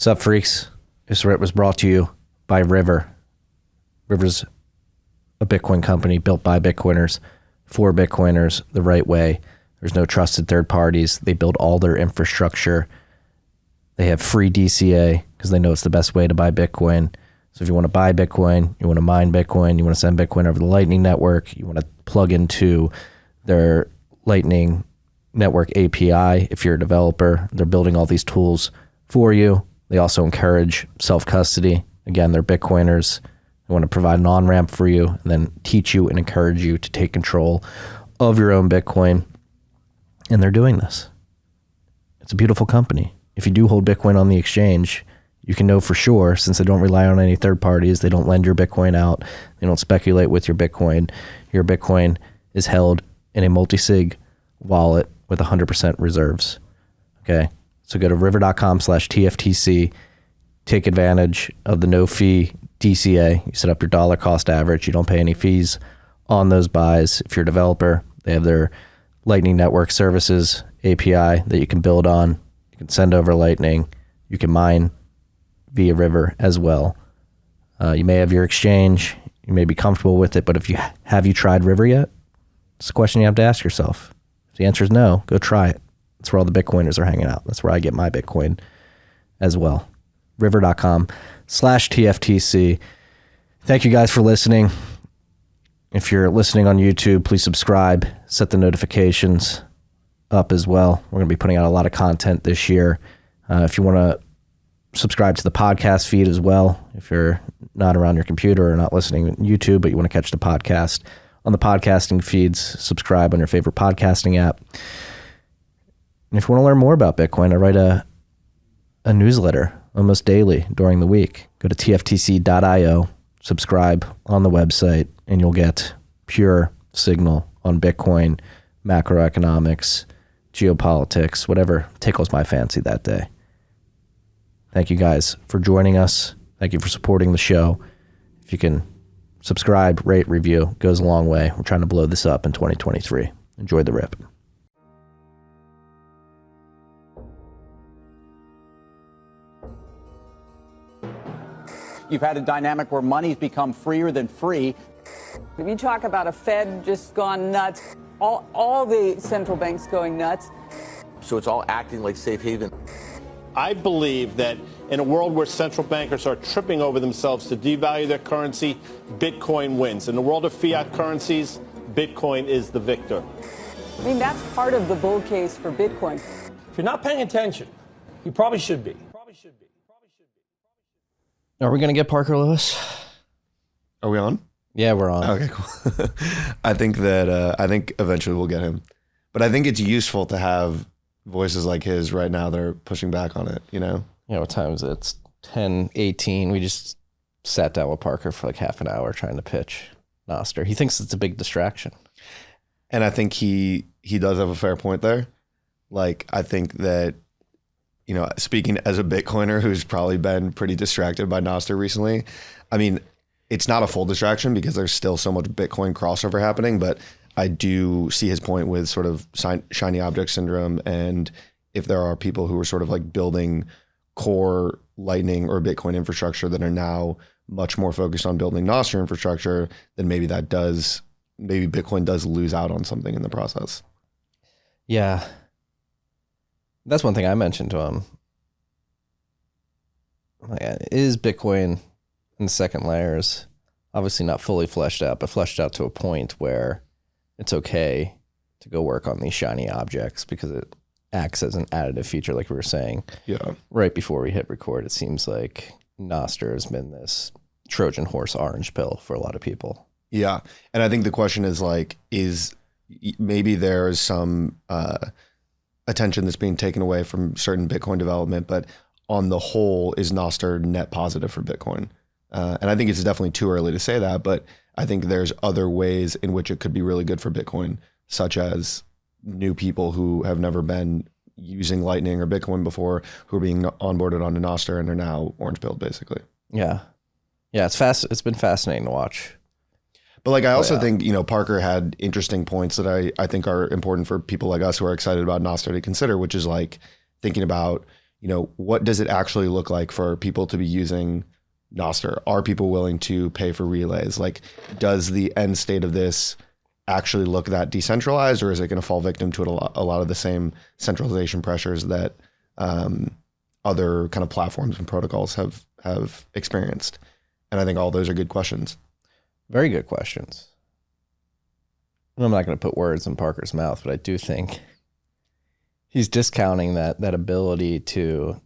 What's up, freaks? This rip was brought to you by River. River's a Bitcoin company built by Bitcoiners for Bitcoiners the right way. There's no trusted third parties. They build all their infrastructure. They have free DCA because they know it's the best way to buy Bitcoin. So if you want to buy Bitcoin, you want to mine Bitcoin, you want to send Bitcoin over the Lightning Network, you want to plug into their Lightning Network API. If you're a developer, they're building all these tools for you. They also encourage self-custody. Again, they're Bitcoiners. They want to provide an on-ramp for you and then teach you and encourage you to take control of your own Bitcoin. And they're doing this. It's a beautiful company. If you do hold Bitcoin on the exchange, you can know for sure, since they don't rely on any third parties, they don't lend your Bitcoin out, they don't speculate with your Bitcoin. Your Bitcoin is held in a multi-sig wallet with 100% reserves. Okay? So go to river.com/TFTC, take advantage of the no-fee DCA. You set up your dollar cost average. You don't pay any fees on those buys. If you're a developer, they have their Lightning Network Services API that you can build on. You can send over Lightning. You can mine via River as well. You may have your exchange. You may be comfortable with it, but have you tried River yet? It's a question you have to ask yourself. If the answer is no, go try it. That's where all the Bitcoiners are hanging out. That's where I get my Bitcoin as well. River.com/TFTC. Thank you guys for listening. If you're listening on YouTube, please subscribe, set the notifications up as well. We're going to be putting out a lot of content this year. If you want to subscribe to the podcast feed as well, if you're not around your computer or not listening on YouTube, but you want to catch the podcast on the podcasting feeds, subscribe on your favorite podcasting app. And if you want to learn more about Bitcoin, I write a newsletter almost daily during the week. Go to tftc.io, subscribe on the website, and you'll get pure signal on Bitcoin, macroeconomics, geopolitics, whatever tickles my fancy that day. Thank you guys for joining us. Thank you for supporting the show. If you can subscribe, rate, review, goes a long way. We're trying to blow this up in 2023. Enjoy the rip. You've had a dynamic where money's become freer than free. If you talk about a Fed just gone nuts, all the central banks going nuts. So it's all acting like safe haven. I believe that in a world where central bankers are tripping over themselves to devalue their currency, Bitcoin wins. In the world of fiat currencies, Bitcoin is the victor. I mean, that's part of the bull case for Bitcoin. If you're not paying attention, you probably should be. Are we going to get Parker Lewis? Are we on? Yeah, we're on. Okay, cool. I think eventually we'll get him. But I think it's useful to have voices like his right now that are pushing back on it, you know? Yeah, what time is it? It's 10:18. We just sat down with Parker for like half an hour trying to pitch Nostr. He thinks it's a big distraction. And I think he does have a fair point there. Like, I think that, you know, speaking as a Bitcoiner who's probably been pretty distracted by Nostr recently, I mean, it's not a full distraction because there's still so much Bitcoin crossover happening, but I do see his point with sort of shiny object syndrome. And if there are people who are sort of like building core Lightning or Bitcoin infrastructure that are now much more focused on building Nostr infrastructure, then maybe Bitcoin does lose out on something in the process. Yeah. That's one thing I mentioned to him. Like, is Bitcoin in the second layers obviously not fully fleshed out, but fleshed out to a point where it's okay to go work on these shiny objects because it acts as an additive feature, like we were saying. Yeah. Right before we hit record, it seems like Nostr has been this Trojan horse orange pill for a lot of people. Yeah. And I think the question is like, maybe there's some attention that's being taken away from certain Bitcoin development, but on the whole, is Nostr net positive for Bitcoin? And I think it's definitely too early to say that, but I think there's other ways in which it could be really good for Bitcoin, such as new people who have never been using Lightning or Bitcoin before, who are being onboarded onto Nostr and are now orange pilled, basically. Yeah. Yeah, it's been fascinating to watch. But like, I also think, you know, Parker had interesting points that I think are important for people like us who are excited about Nostr to consider, which is like thinking about, what does it actually look like for people to be using Nostr? Are people willing to pay for relays? Like, does the end state of this actually look that decentralized, or is it going to fall victim to a lot of the same centralization pressures that other kind of platforms and protocols have experienced? And I think all those are good questions. Very good questions. I'm not going to put words in Parker's mouth, but I do think he's discounting that ability to,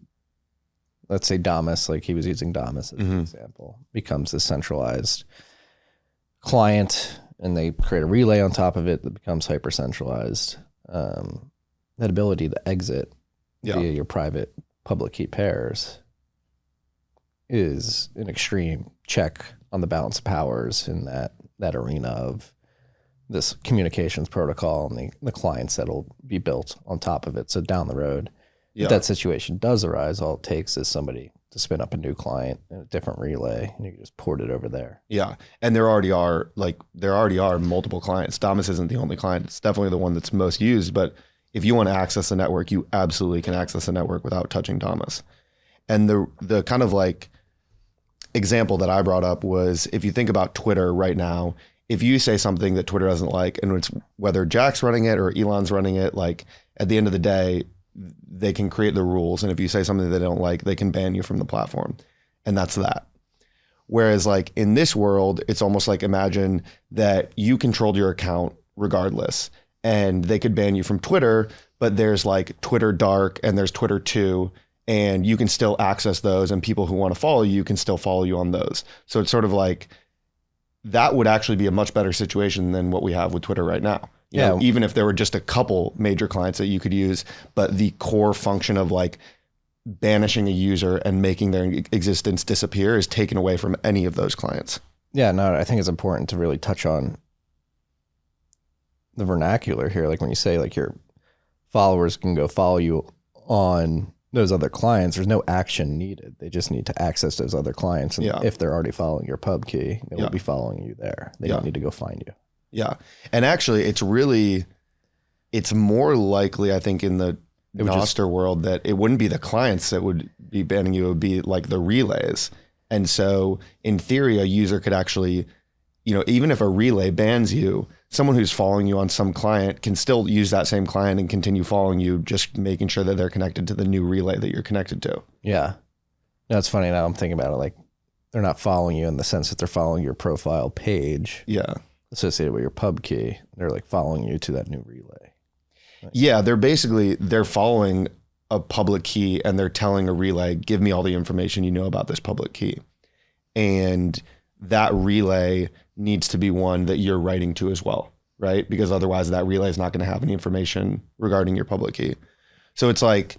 let's say Damus, like he was using Damus as an example, becomes a centralized client, and they create a relay on top of it that becomes hyper centralized. That ability to exit via your private public key pairs is an extreme check on the balance of powers in that arena of this communications protocol and the clients that'll be built on top of it. So down the road, if that situation does arise, all it takes is somebody to spin up a new client and a different relay, and you can just port it over there. Yeah, and there already are multiple clients. Damus isn't the only client. It's definitely the one that's most used, but if you want to access the network, you absolutely can access the network without touching Damus. And the kind of like example that I brought up was, if you think about Twitter right now, if you say something that Twitter doesn't like, and it's whether Jack's running it or Elon's running it, like at the end of the day, they can create the rules. And if you say something they don't like, they can ban you from the platform. And that's that. Whereas like in this world, it's almost like, imagine that you controlled your account regardless, and they could ban you from Twitter, but there's like Twitter Dark and there's Twitter 2, and you can still access those, and people who want to follow you can still follow you on those. So it's sort of like, that would actually be a much better situation than what we have with Twitter right now. You know, even if there were just a couple major clients that you could use, but the core function of like banishing a user and making their existence disappear is taken away from any of those clients. Yeah, no, I think it's important to really touch on the vernacular here. Like when you say like your followers can go follow you on those other clients, there's no action needed. They just need to access those other clients. And if they're already following your pub key, they will be following you there. They don't need to go find you. Yeah. And actually it's more likely, I think, in the Nostr world that it wouldn't be the clients that would be banning you, it would be like the relays. And so in theory, a user could actually, even if a relay bans you, someone who's following you on some client can still use that same client and continue following you, just making sure that they're connected to the new relay that you're connected to. Yeah. No, it's funny now I'm thinking about it. Like, they're not following you in the sense that they're following your profile page. Yeah. Associated with your pub key. They're like following you to that new relay. Yeah. They're following a public key, and they're telling a relay, give me all the information you know about this public key. And that relay needs to be one that you're writing to as well, right? Because otherwise that relay is not going to have any information regarding your public key. So it's like,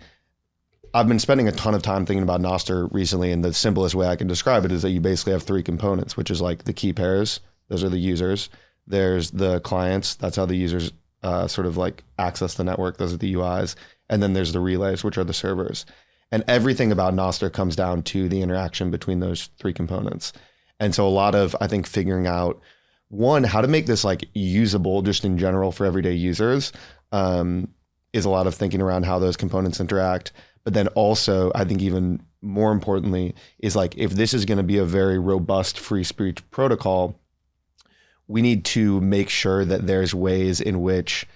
I've been spending a ton of time thinking about Nostr recently, and the simplest way I can describe it is that you basically have three components, which is like the key pairs. Those are the users. There's the clients. That's how the users sort of like access the network. Those are the UIs. And then there's the relays, which are the servers. And everything about Nostr comes down to the interaction between those three components. And so a lot of, I think, figuring out, one, how to make this like usable just in general for everyday users is a lot of thinking around how those components interact. But then also, I think even more importantly, is like, if this is going to be a very robust free speech protocol, we need to make sure that there's ways in which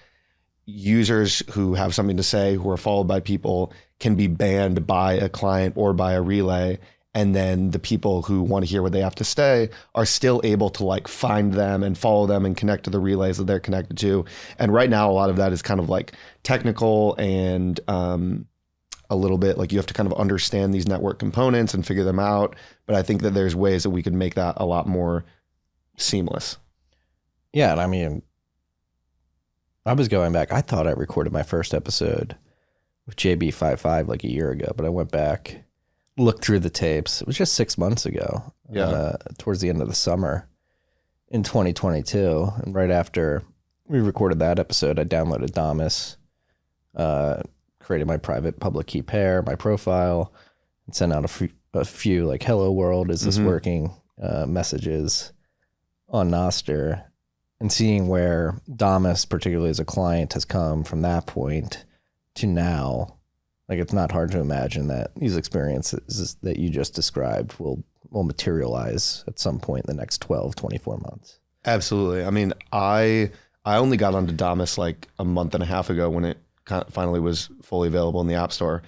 users who have something to say, who are followed by people, can be banned by a client or by a relay. And then the people who want to hear what they have to say are still able to like find them and follow them and connect to the relays that they're connected to. And right now, a lot of that is kind of like technical and a little bit like you have to kind of understand these network components and figure them out. But I think that there's ways that we could make that a lot more seamless. Yeah. And I mean, I was going back. I thought I recorded my first episode with JB55 like a year ago, but I went back, looked through the tapes. It was just 6 months ago, towards the end of the summer in 2022. And right after we recorded that episode, I downloaded Damus, created my private public key pair, my profile, and sent out a few like, hello world, is this working messages on Nostr, and seeing where Damus, particularly as a client, has come from that point to now Like, it's not hard to imagine that these experiences that you just described will materialize at some point in the next 12, 24 months. Absolutely. I mean, I only got onto Damus like a month and a half ago when it finally was fully available in the App Store.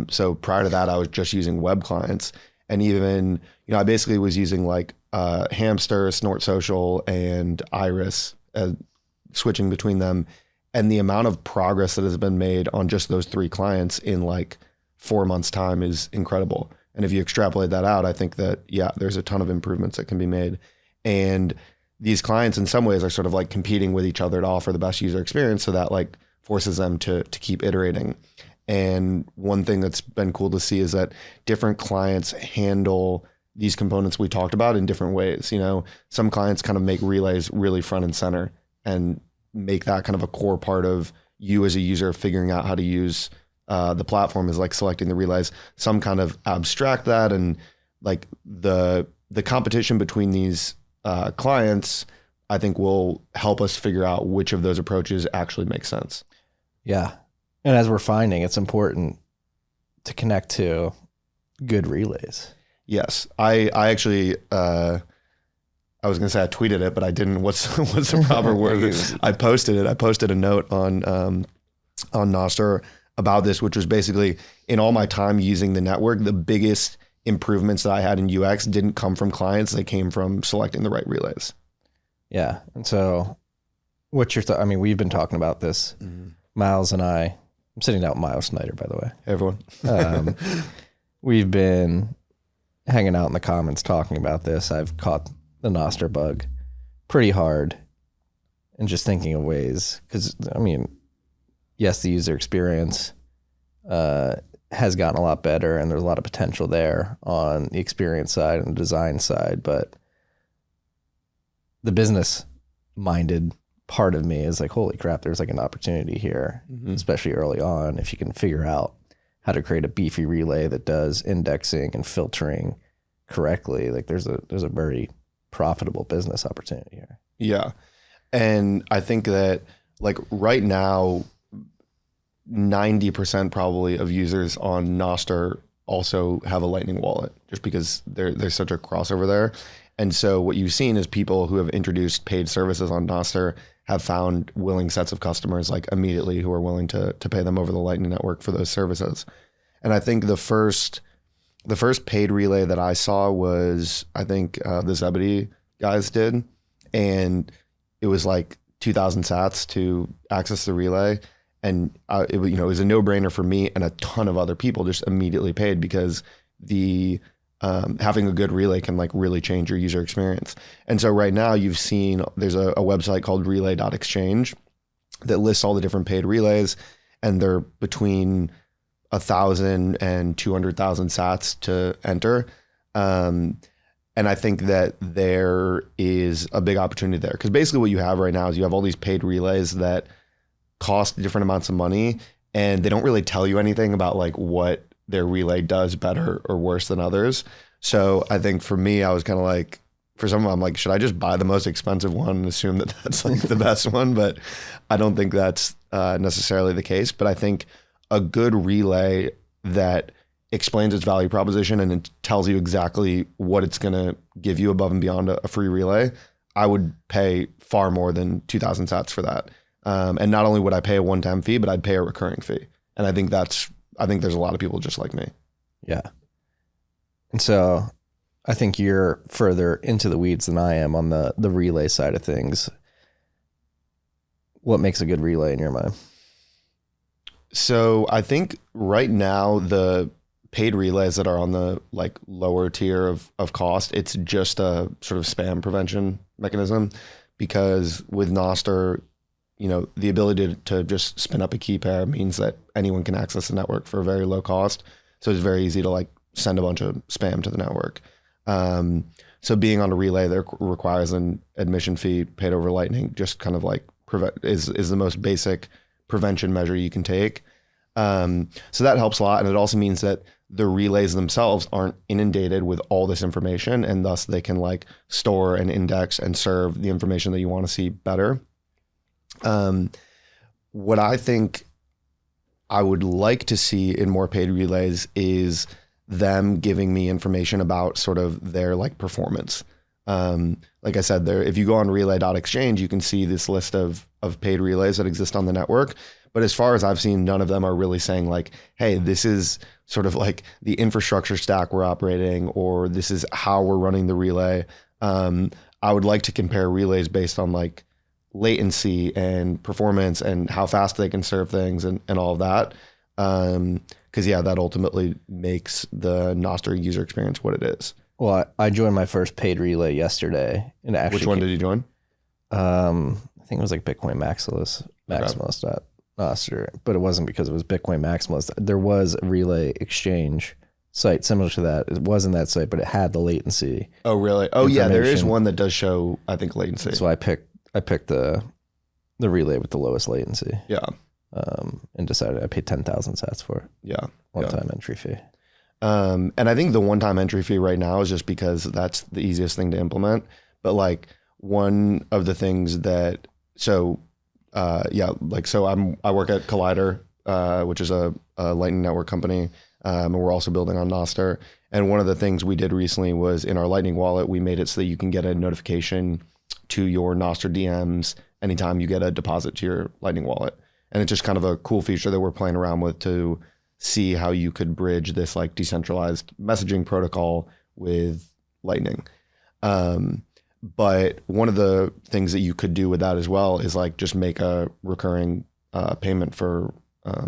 So prior to that, I was just using web clients, and even, I basically was using like Hamster, Snort Social, and Iris, switching between them. And the amount of progress that has been made on just those 3 clients in like 4 months' time is incredible. And if you extrapolate that out, I think that, there's a ton of improvements that can be made. And these clients in some ways are sort of like competing with each other to offer the best user experience. So that like forces them to keep iterating. And one thing that's been cool to see is that different clients handle these components we talked about in different ways. Some clients kind of make relays really front and center and make that kind of a core part of you as a user figuring out how to use the platform, is like selecting the relays. Some kind of abstract that, and like the competition between these clients, I think, will help us figure out which of those approaches actually make sense. Yeah. And as we're finding, it's important to connect to good relays. Yes. I actually, I was going to say I tweeted it, but I didn't. What's the proper word? I posted it. I posted a note on Nostr about this, which was basically, in all my time using the network, the biggest improvements that I had in UX didn't come from clients. They came from selecting the right relays. Yeah. And so what's your thought? I mean, we've been talking about this, Myles and I. I'm sitting down with Myles Snider, by the way. Hey, everyone. We've been hanging out in the comments talking about this. I've caught the Nostr bug pretty hard, and just thinking of ways, because, I mean, yes, the user experience has gotten a lot better, and there's a lot of potential there on the experience side and the design side, but the business-minded part of me is like, holy crap, there's like an opportunity here, especially early on, if you can figure out how to create a beefy relay that does indexing and filtering correctly. Like, there's a very profitable business opportunity here. Yeah. And I think that, like, right now, 90% probably of users on Nostr also have a Lightning wallet, just because there's such a crossover there. And so what you've seen is people who have introduced paid services on Nostr have found willing sets of customers, like, immediately, who are willing to pay them over the Lightning Network for those services. And I think the first paid relay that I saw was, I think, the Zebedee guys did. And it was like 2,000 sats to access the relay. And it was a no-brainer for me, and a ton of other people just immediately paid, because the having a good relay can like really change your user experience. And so right now you've seen there's a website called relay.exchange that lists all the different paid relays, and they're between 1,000 and 200,000 sats to enter. And I think that there is a big opportunity there, because basically what you have right now is you have all these paid relays that cost different amounts of money, and they don't really tell you anything about like what their relay does better or worse than others. So I think for me, I was kind of like, for some of them, I'm like, should I just buy the most expensive one and assume that that's like the best one? But I don't think that's necessarily the case. But I think a good relay that explains its value proposition and it tells you exactly what it's going to give you above and beyond a free relay, I would pay far more than 2,000 sats for that. And not only would I pay a one-time fee, but I'd pay a recurring fee. And I think there's a lot of people just like me. Yeah. And so I think you're further into the weeds than I am on the relay side of things. What makes a good relay in your mind? So I think right now the paid relays that are on the like lower tier of cost, it's just a sort of spam prevention mechanism, because with Nostr, the ability to just spin up a key pair means that anyone can access the network for a very low cost. So it's very easy to like send a bunch of spam to the network. So being on a relay that requires an admission fee paid over Lightning just kind of like is the most basic prevention measure you can take. So that helps a lot. And it also means that the relays themselves aren't inundated with all this information, and thus they can like store and index and serve the information that you want to see better. What I think I would like to see in more paid relays is them giving me information about sort of their like performance. Like I said, there, if you go on relay.exchange, you can see this list of paid relays that exist on the network. But as far as I've seen, none of them are really saying like, hey, this is sort of like the infrastructure stack we're operating, or this is how we're running the relay. I would like to compare relays based on like latency and performance and how fast they can serve things and all of that. Because yeah, that ultimately makes the Nostr user experience what it is. Well, I joined my first paid relay yesterday, and actually, which one did you join? I think it was like Bitcoin Maximalist Nostr, but it wasn't because it was Bitcoin Maximalist. There was a relay exchange site similar to that. It wasn't that site, but it had the latency. Oh, really? Oh, yeah. There is one that does show, I think, latency. So I picked the relay with the lowest latency. Yeah. And decided I paid 10,000 sats for it. Yeah. One-time entry fee. And I think the one-time entry fee right now is just because that's the easiest thing to implement. But like one of the things that, I work at Kollider, which is a Lightning Network company. And we're also building on Nostr. And one of the things we did recently was in our Lightning wallet, we made it so that you can get a notification to your Nostr DMs anytime you get a deposit to your Lightning wallet. And it's just kind of a cool feature that we're playing around with to see how you could bridge this like decentralized messaging protocol with Lightning. But one of the things that you could do with that as well is like just make a recurring payment for a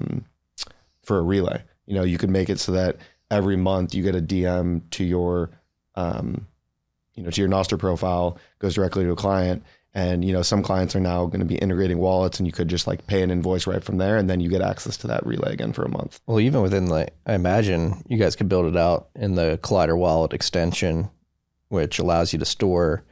relay. You know, you could make it so that every month you get a DM to your, to your Nostr profile, goes directly to a client. And, some clients are now going to be integrating wallets, and you could just like pay an invoice right from there. And then you get access to that relay again for a month. Well, even within I imagine you guys could build it out in the Kollider wallet extension, which allows you to store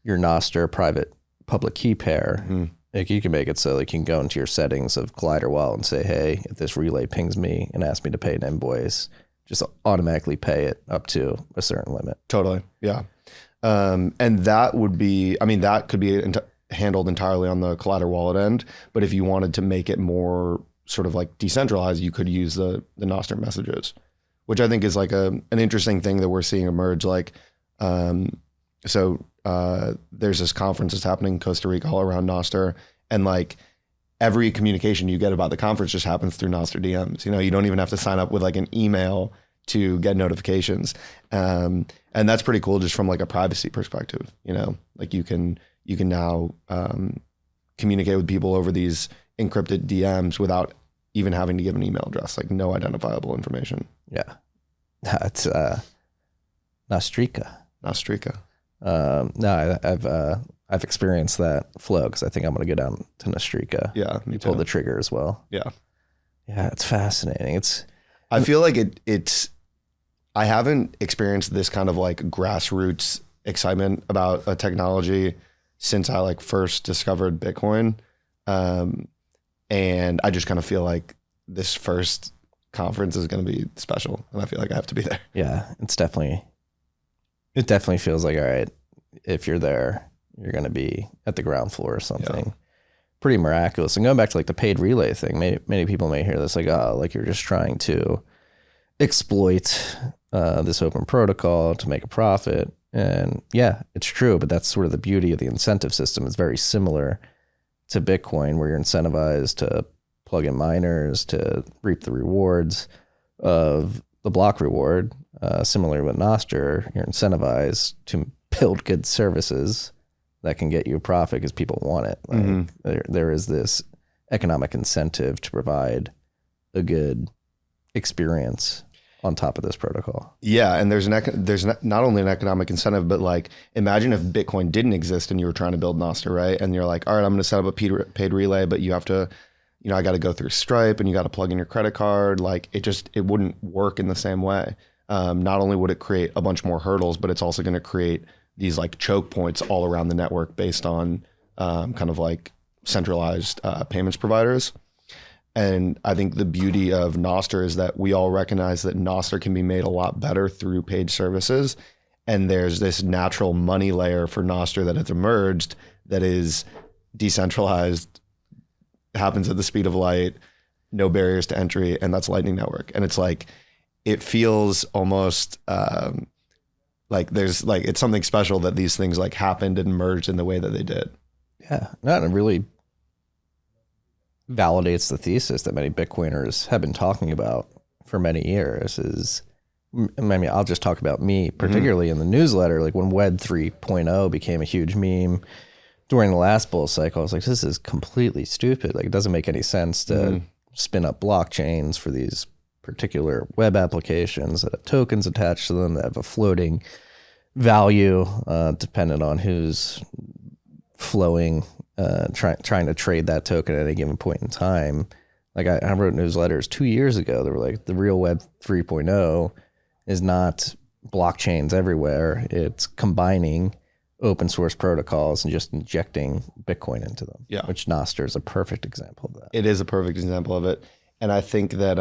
your Nostr private public key pair. Mm-hmm. Like you can make it so like you can go into your settings of Kollider wallet and say, hey, if this relay pings me and asks me to pay an invoice, just automatically pay it up to a certain limit. Totally. Yeah. And that would be, that could be handled entirely on the Kollider wallet end. But if you wanted to make it more sort of like decentralized, you could use the Nostr messages, which I think is like an interesting thing that we're seeing emerge. Like, there's this conference that's happening in Costa Rica all around Nostr, and like every communication you get about the conference just happens through Nostr DMs. You don't even have to sign up with like an email to get notifications. And that's pretty cool just from like a privacy perspective. Like you can now communicate with people over these encrypted DMs without even having to give an email address, like no identifiable information. Yeah. That's Nostr+LN. No, I've experienced that flow because I think I'm going to go down to Nostr+LN. Yeah, me you too. Pull the trigger as well. Yeah. Yeah, it's fascinating. I feel like it's I haven't experienced this kind of like grassroots excitement about a technology since I like first discovered Bitcoin. And I just kind of feel like this first conference is going to be special, and I feel like I have to be there. Yeah, it definitely feels like, all right, if you're there, you're going to be at the ground floor or something. Yeah. Pretty miraculous. And going back to like the paid relay thing, many people may hear this like, oh, like you're just trying to exploit this open protocol to make a profit. And yeah, it's true, but that's sort of the beauty of the incentive system. It's very similar to Bitcoin, where you're incentivized to plug in miners to reap the rewards of the block reward. Similar with Nostr, you're incentivized to build good services that can get you a profit because people want it. Like, there is this economic incentive to provide a good experience on top of this protocol. Yeah, and there's not only an economic incentive, but like imagine if Bitcoin didn't exist and you were trying to build Nostr, right? And you're like, all right, I'm going to set up a paid relay, but you have to, I got to go through Stripe and you got to plug in your credit card. Like it wouldn't work in the same way. Not only would it create a bunch more hurdles, but it's also going to create these like choke points all around the network based on kind of like centralized payments providers. And I think the beauty of Nostr is that we all recognize that Nostr can be made a lot better through paid services. And there's this natural money layer for Nostr that has emerged that is decentralized, happens at the speed of light, no barriers to entry, and that's Lightning Network. And it's like, it feels almost like there's like, it's something special that these things like happened and merged in the way that they did. Yeah, no, it really validates the thesis that many Bitcoiners have been talking about for many years. I mean, I'll just talk about me, particularly in the newsletter. Like when Web 3.0 became a huge meme during the last bull cycle, I was like, this is completely stupid. Like, it doesn't make any sense to spin up blockchains for these particular web applications that have tokens attached to them that have a floating value dependent on who's flowing, trying to trade that token at any given point in time. Like I wrote newsletters 2 years ago that were like, the real Web 3.0 is not blockchains everywhere. It's combining open source protocols and just injecting Bitcoin into them. Yeah. Which Nostr is a perfect example of that. It is a perfect example of it. And I think that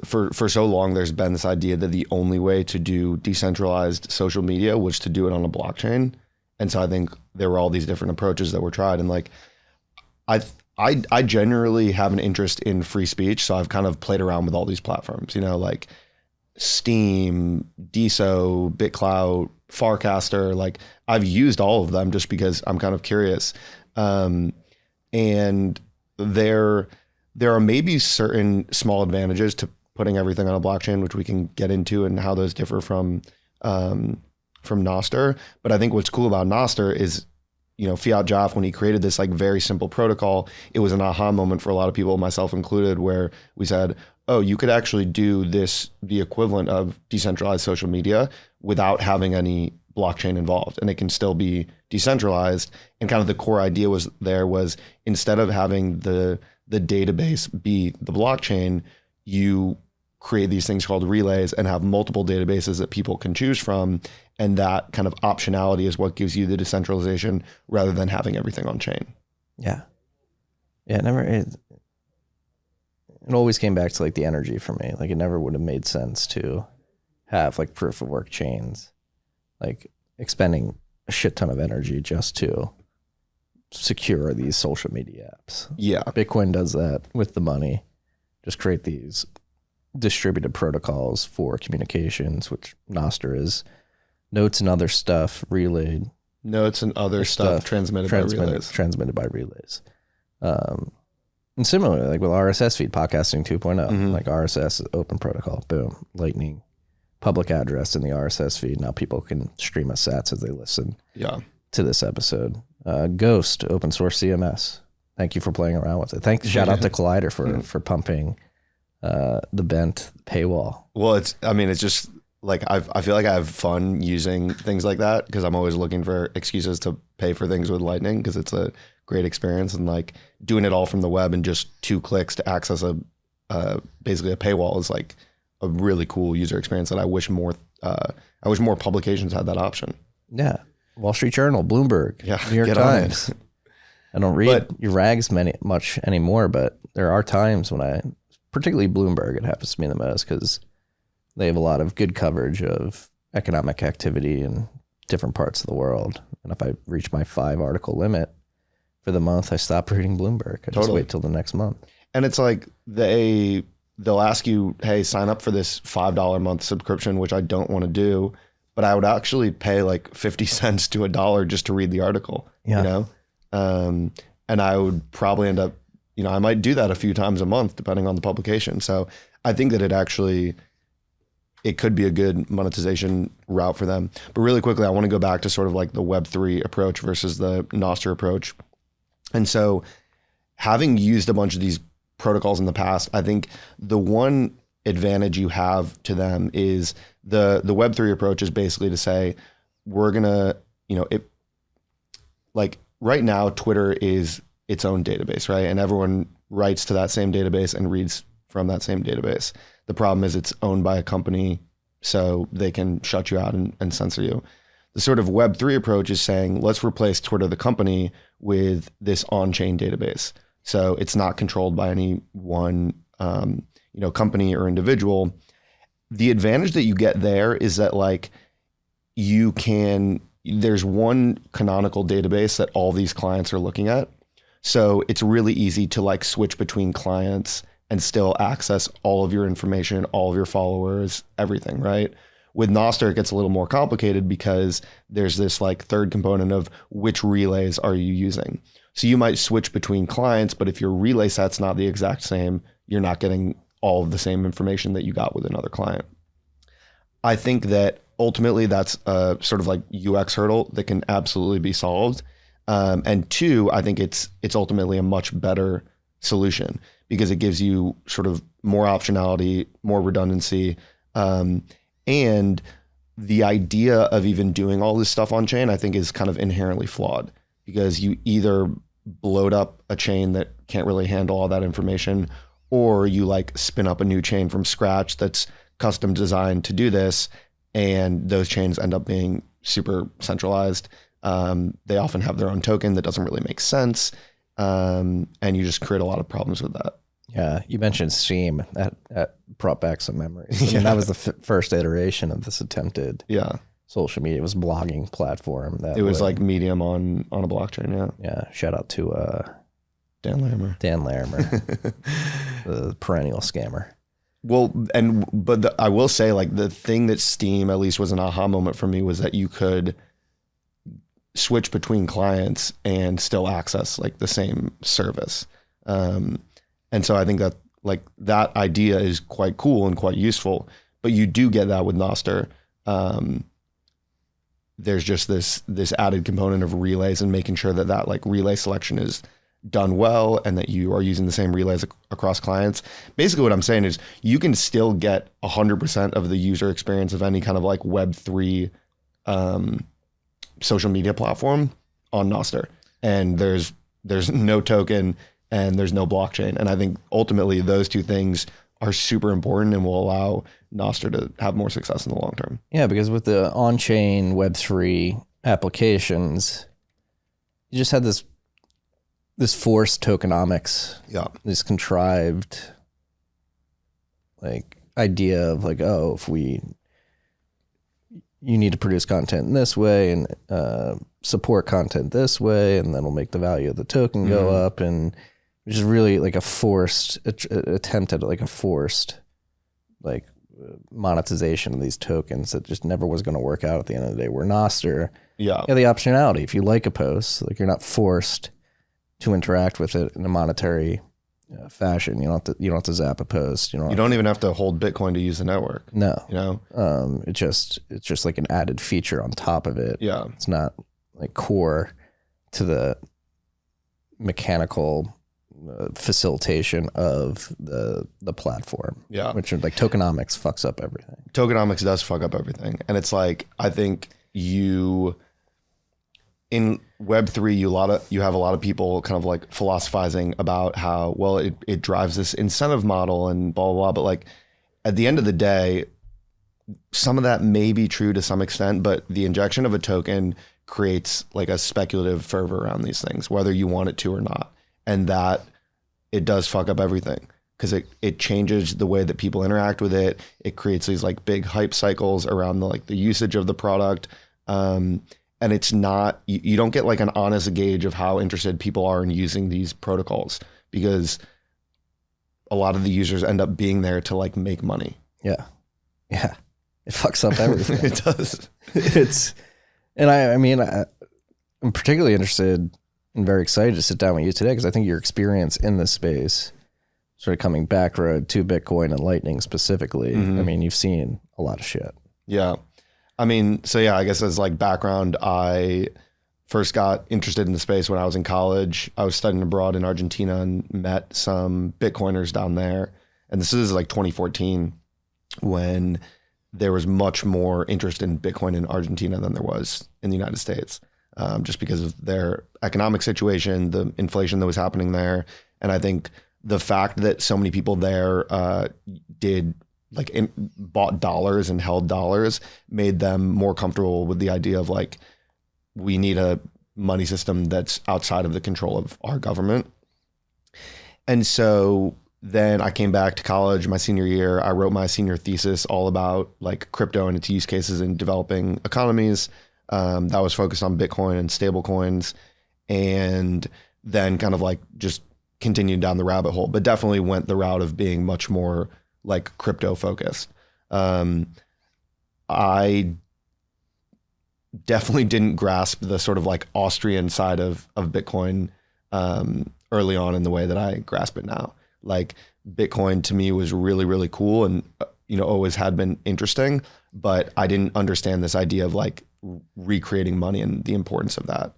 for so long, there's been this idea that the only way to do decentralized social media was to do it on a blockchain. And so I think there were all these different approaches that were tried. And like, I generally have an interest in free speech. So I've kind of played around with all these platforms, you know, like Steam, DeSo, BitClout, Farcaster. Like I've used all of them just because I'm kind of curious. And there are maybe certain small advantages to putting everything on a blockchain, which we can get into and how those differ from Nostr. But I think what's cool about Nostr is, you know, Fiat Joff, when he created this like very simple protocol, it was an aha moment for a lot of people, myself included, where we said, oh, you could actually do this, the equivalent of decentralized social media without having any blockchain involved, and it can still be decentralized. And kind of the core idea was instead of having the database be the blockchain, you create these things called relays and have multiple databases that people can choose from. And that kind of optionality is what gives you the decentralization rather than having everything on chain. Yeah. Yeah. It always came back to like the energy for me. Like it never would have made sense to have like proof of work chains, like expending a shit ton of energy just to secure these social media apps. Yeah. Bitcoin does that with the money. Just create these distributed protocols for communications, which Nostr is notes and other stuff relayed. Notes and other stuff transmitted by relays. Transmitted by relays. And similarly, like with RSS feed podcasting 2.0, like RSS is open protocol, boom, Lightning, public address in the RSS feed. Now people can stream us sats as they listen to this episode. Ghost, open source CMS. Thank you for playing around with it. Shout out to Kollider for pumping the bent paywall. Well, it's just like I feel like I have fun using things like that because I'm always looking for excuses to pay for things with Lightning because it's a great experience, and like doing it all from the web and just 2 clicks to access basically a paywall is like a really cool user experience that I wish more publications had that option. Yeah. Wall Street Journal, Bloomberg, New York Times. I don't read your rags much anymore, but there are times when particularly Bloomberg, it happens to me the most because they have a lot of good coverage of economic activity in different parts of the world. And if I reach my 5 article limit for the month, I stop reading Bloomberg. I just wait till the next month. And it's like they'll ask you, hey, sign up for this $5 a month subscription, which I don't want to do, but I would actually pay like 50 cents to $1 just to read the article, you know? And I would probably end up, you know, I might do that a few times a month, depending on the publication. So I think that it could be a good monetization route for them. But really quickly, I want to go back to sort of like the Web3 approach versus the Nostr approach. And so having used a bunch of these protocols in the past, I think the one advantage you have to them is the Web3 approach is basically to say, we're going to, you know, like right now, Twitter is its own database, right? And everyone writes to that same database and reads from that same database. The problem is it's owned by a company, so they can shut you out and censor you. The sort of Web3 approach is saying, let's replace Twitter, the company, with this on-chain database. So it's not controlled by any one company or individual. The advantage that you get there is that like there's one canonical database that all these clients are looking at, So it's really easy to like switch between clients and still access all of your information, all of your followers, everything, right? With Nostr, it gets a little more complicated because there's this like third component of which relays are you using. So you might switch between clients, but if your relay set's not the exact same, you're not getting all of the same information that you got with another client. I think that ultimately that's a sort of like UX hurdle that can absolutely be solved. And two, I think it's ultimately a much better solution because it gives you sort of more optionality, more redundancy, and the idea of even doing all this stuff on chain, I think is kind of inherently flawed because you either bloat up a chain that can't really handle all that information, or you like spin up a new chain from scratch that's custom designed to do this. And those chains end up being super centralized. They often have their own token that doesn't really make sense. And you just create a lot of problems with that. Yeah, you mentioned Steam. That brought back some memories. I mean, that was the first iteration of this attempted social media. It was a blogging platform. It was like Medium on a blockchain, yeah. Yeah, shout out to Dan Larimer. The perennial scammer. Well, I will say, like, the thing that Steam at least was an aha moment for me was that you could switch between clients and still access like the same service. And so I think that like that idea is quite cool and quite useful, but you do get that with Nostr. There's just this added component of relays and making sure that like relay selection is done well and that you are using the same relays across clients. Basically what I'm saying is you can still get 100% of the user experience of any kind of like Web3 social media platform on Nostr. And there's no token and there's no blockchain. And I think ultimately those two things are super important and will allow Nostr to have more success in the long term. Yeah, because with the on-chain Web3 applications, you just had this forced tokenomics, this contrived like idea of like, oh, if you need to produce content in this way and support content this way, and then it'll make the value of the token go up, and which is really like a forced attempt at like a forced like monetization of these tokens that just never was going to work out at the end of the day. Where Nostr, you have the optionality. If you like a post, like you're not forced to interact with it in a monetary fashion. You don't have to zap a post. You don't even have to hold Bitcoin to use the network. No, it's just like an added feature on top of it. Yeah, it's not like core to the mechanical facilitation of the platform. Yeah, which like tokenomics fucks up everything. Tokenomics does fuck up everything, and it's like I think in Web3, you have a lot of people kind of like philosophizing about how, well, it drives this incentive model and blah, blah, blah. But like at the end of the day, some of that may be true to some extent, but the injection of a token creates like a speculative fervor around these things, whether you want it to or not. And that it does fuck up everything because it changes the way that people interact with it. It creates these like big hype cycles around the usage of the product. And it's not, you don't get like an honest gauge of how interested people are in using these protocols because a lot of the users end up being there to like make money. Yeah. Yeah. It fucks up everything. It does. And I'm particularly interested and very excited to sit down with you today because I think your experience in this space, sort of coming back road to Bitcoin and Lightning specifically, I mean, you've seen a lot of shit. Yeah. I mean, so yeah, I guess as like background, I first got interested in the space when I was in college. I was studying abroad in Argentina and met some Bitcoiners down there. And this is like 2014 when there was much more interest in Bitcoin in Argentina than there was in the United States, just because of their economic situation, the inflation that was happening there. And I think the fact that so many people there bought dollars and held dollars made them more comfortable with the idea of like, we need a money system that's outside of the control of our government. And so then I came back to college my senior year. I wrote my senior thesis all about like crypto and its use cases in developing economies. That was focused on Bitcoin and stable coins. And then kind of like just continued down the rabbit hole, but definitely went the route of being much more like crypto focused. I definitely didn't grasp the sort of like Austrian side of Bitcoin early on in the way that I grasp it now. Like Bitcoin to me was really, really cool and, always had been interesting, but I didn't understand this idea of like recreating money and the importance of that.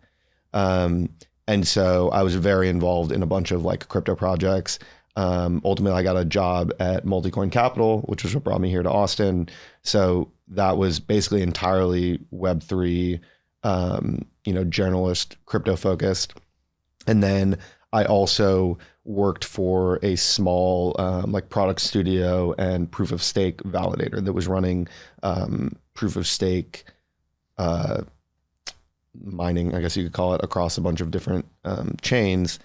And so I was very involved in a bunch of like crypto projects. Ultimately, I got a job at Unchained Capital, which was what brought me here to Austin. So that was basically entirely Web3, journalist, crypto focused. And then I also worked for a small like product studio and proof of stake validator that was running proof of stake mining, I guess you could call it, across a bunch of different chains.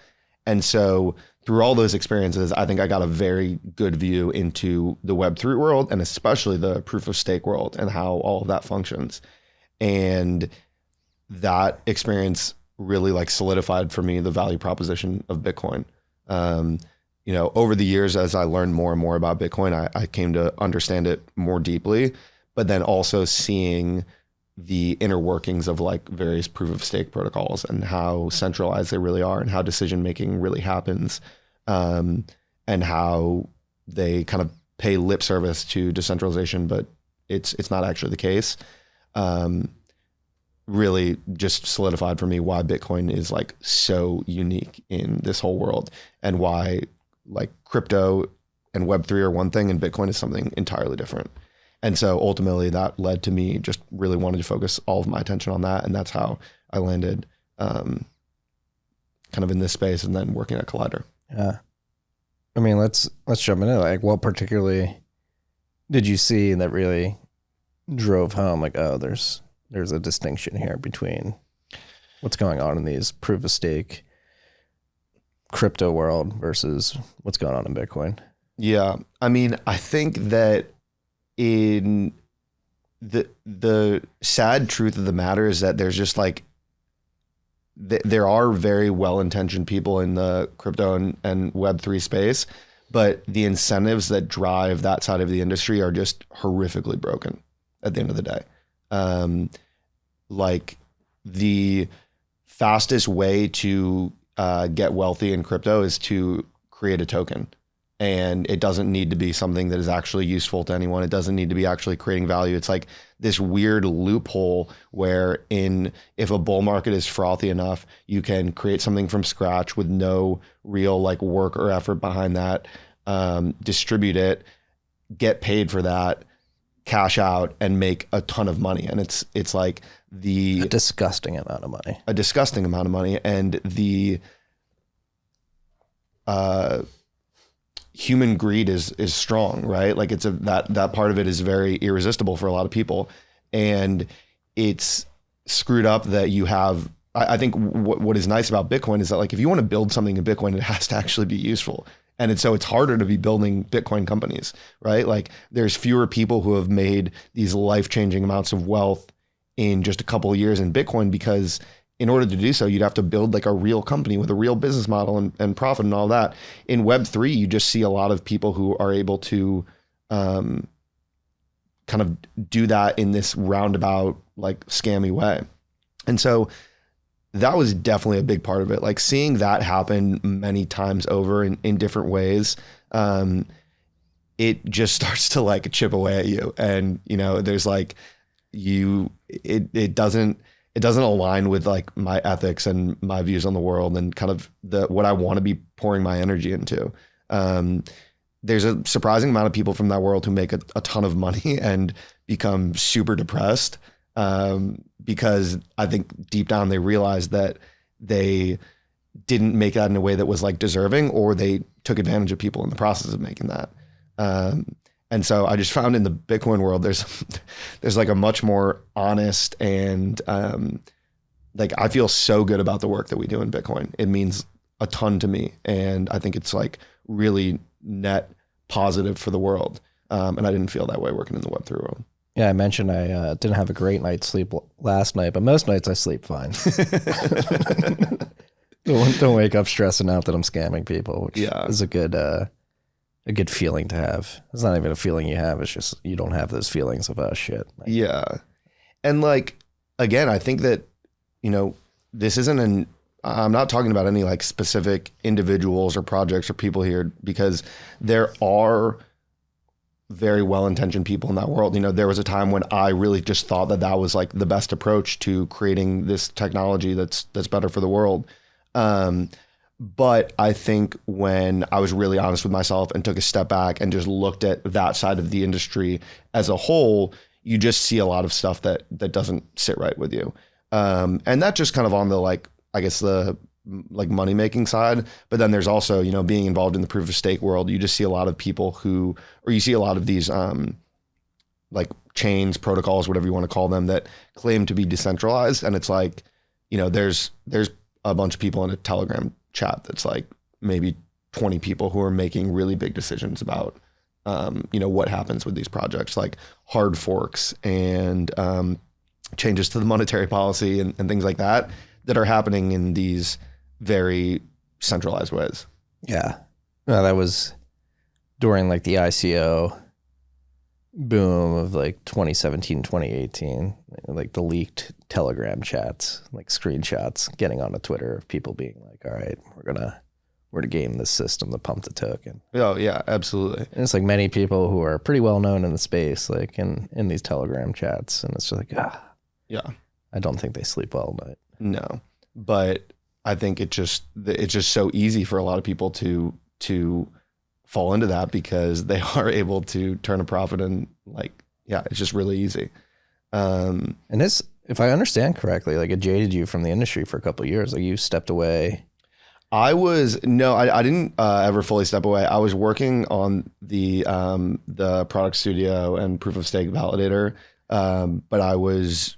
And so through all those experiences, I think I got a very good view into the Web3 world and especially the proof of stake world and how all of that functions. And that experience really like solidified for me the value proposition of Bitcoin. Over the years, as I learned more and more about Bitcoin, I came to understand it more deeply, but then also seeing the inner workings of like various proof of stake protocols and how centralized they really are and how decision making really happens, and how they kind of pay lip service to decentralization, but it's not actually the case. Really just solidified for me why Bitcoin is like so unique in this whole world and why like crypto and Web3 are one thing and Bitcoin is something entirely different. And so ultimately that led to me just really wanting to focus all of my attention on that. And that's how I landed kind of in this space and then working at Kollider. Yeah. I mean, let's jump into it. Like what particularly did you see that really drove home like, oh, there's a distinction here between what's going on in these proof of stake crypto world versus what's going on in Bitcoin? Yeah. I mean, I think that in the sad truth of the matter is that there's just like, there are very well-intentioned people in the crypto and Web3 space, but the incentives that drive that side of the industry are just horrifically broken at the end of the day. Like the fastest way to get wealthy in crypto is to create a token. And it doesn't need to be something that is actually useful to anyone. It doesn't need to be actually creating value. It's like this weird loophole where if a bull market is frothy enough, you can create something from scratch with no real like work or effort behind that, distribute it, get paid for that, cash out and make a ton of money. And it's like a disgusting amount of money. A disgusting amount of money. And the human greed is strong, right? Like that part of it is very irresistible for a lot of people. And it's screwed up that you have, I think what is nice about Bitcoin is that like, if you want to build something in Bitcoin, it has to actually be useful. And so it's harder to be building Bitcoin companies, right? Like there's fewer people who have made these life-changing amounts of wealth in just a couple of years in Bitcoin, because in order to do so, you'd have to build like a real company with a real business model and profit and all that. In Web3, you just see a lot of people who are able to kind of do that in this roundabout, like scammy way. And so that was definitely a big part of it. Like seeing that happen many times over in different ways, it just starts to like chip away at you. And, there's like it doesn't align with like my ethics and my views on the world and kind of what I want to be pouring my energy into. There's a surprising amount of people from that world who make a ton of money and become super depressed, because I think deep down they realized that they didn't make that in a way that was like deserving, or they took advantage of people in the process of making that. And so I just found in the Bitcoin world, there's like a much more honest and like I feel so good about the work that we do in Bitcoin. It means a ton to me, and I think it's like really net positive for the world. And I didn't feel that way working in the Web3 world. Yeah, I mentioned I didn't have a great night's sleep last night, but most nights I sleep fine. Don't wake up stressing out that I'm scamming people, which Yeah. is a good feeling to have. It's not even a feeling you have. It's just you don't have those feelings of, oh, shit. Like, Yeah. And like, again, I think that, this isn't I'm not talking about any like specific individuals or projects or people here, because there are very well-intentioned people in that world. There was a time when I really just thought that was like the best approach to creating this technology that's better for the world. But I think when I was really honest with myself and took a step back and just looked at that side of the industry as a whole, you just see a lot of stuff that doesn't sit right with you. And that just kind of on the, like, I guess the like money making side, but then there's also, being involved in the proof of stake world, you just see a lot of people you see a lot of these, like chains, protocols, whatever you want to call them, that claim to be decentralized. And it's like, there's a bunch of people in a Telegram chat that's like maybe 20 people who are making really big decisions about, what happens with these projects, like hard forks and changes to the monetary policy and things like that are happening in these very centralized ways. Yeah. No, that was during like the ICO boom of like 2017, 2018, like the leaked Telegram chats, like screenshots getting onto Twitter of people being like, all right, we're to game this system to pump the token. Oh yeah, absolutely. And it's like many people who are pretty well known in the space, like in these Telegram chats. And it's just like, yeah, I don't think they sleep well at night. No, but I think it's just so easy for a lot of people to fall into that because they are able to turn a profit, and like, yeah, it's just really easy. And this, if I understand correctly, like it jaded you from the industry for a couple of years. Like you stepped away. I didn't ever fully step away. I was working on the product studio and proof of stake validator, but I was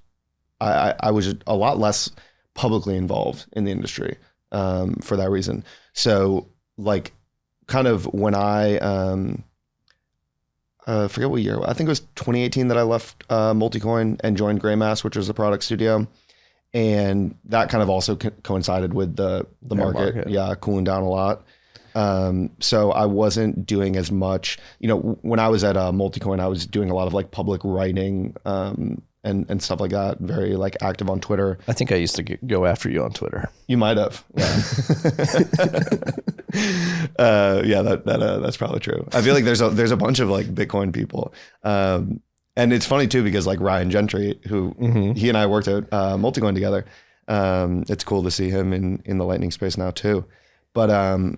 a lot less publicly involved in the industry for that reason. So like kind of when I forget what year, I think it was 2018 that I left Multicoin and joined Greymass, which was the product studio. And that kind of also coincided with the market. Yeah, cooling down a lot. So I wasn't doing as much, when I was at Multicoin, I was doing a lot of like public writing, and stuff like that. Very like active on Twitter. I think I used to go after you on Twitter. You might have. Yeah. That's probably true. I feel like there's a bunch of like Bitcoin people. And it's funny too, because like Ryan Gentry, who he and I worked at Multicoin together. It's cool to see him in the Lightning space now too. But when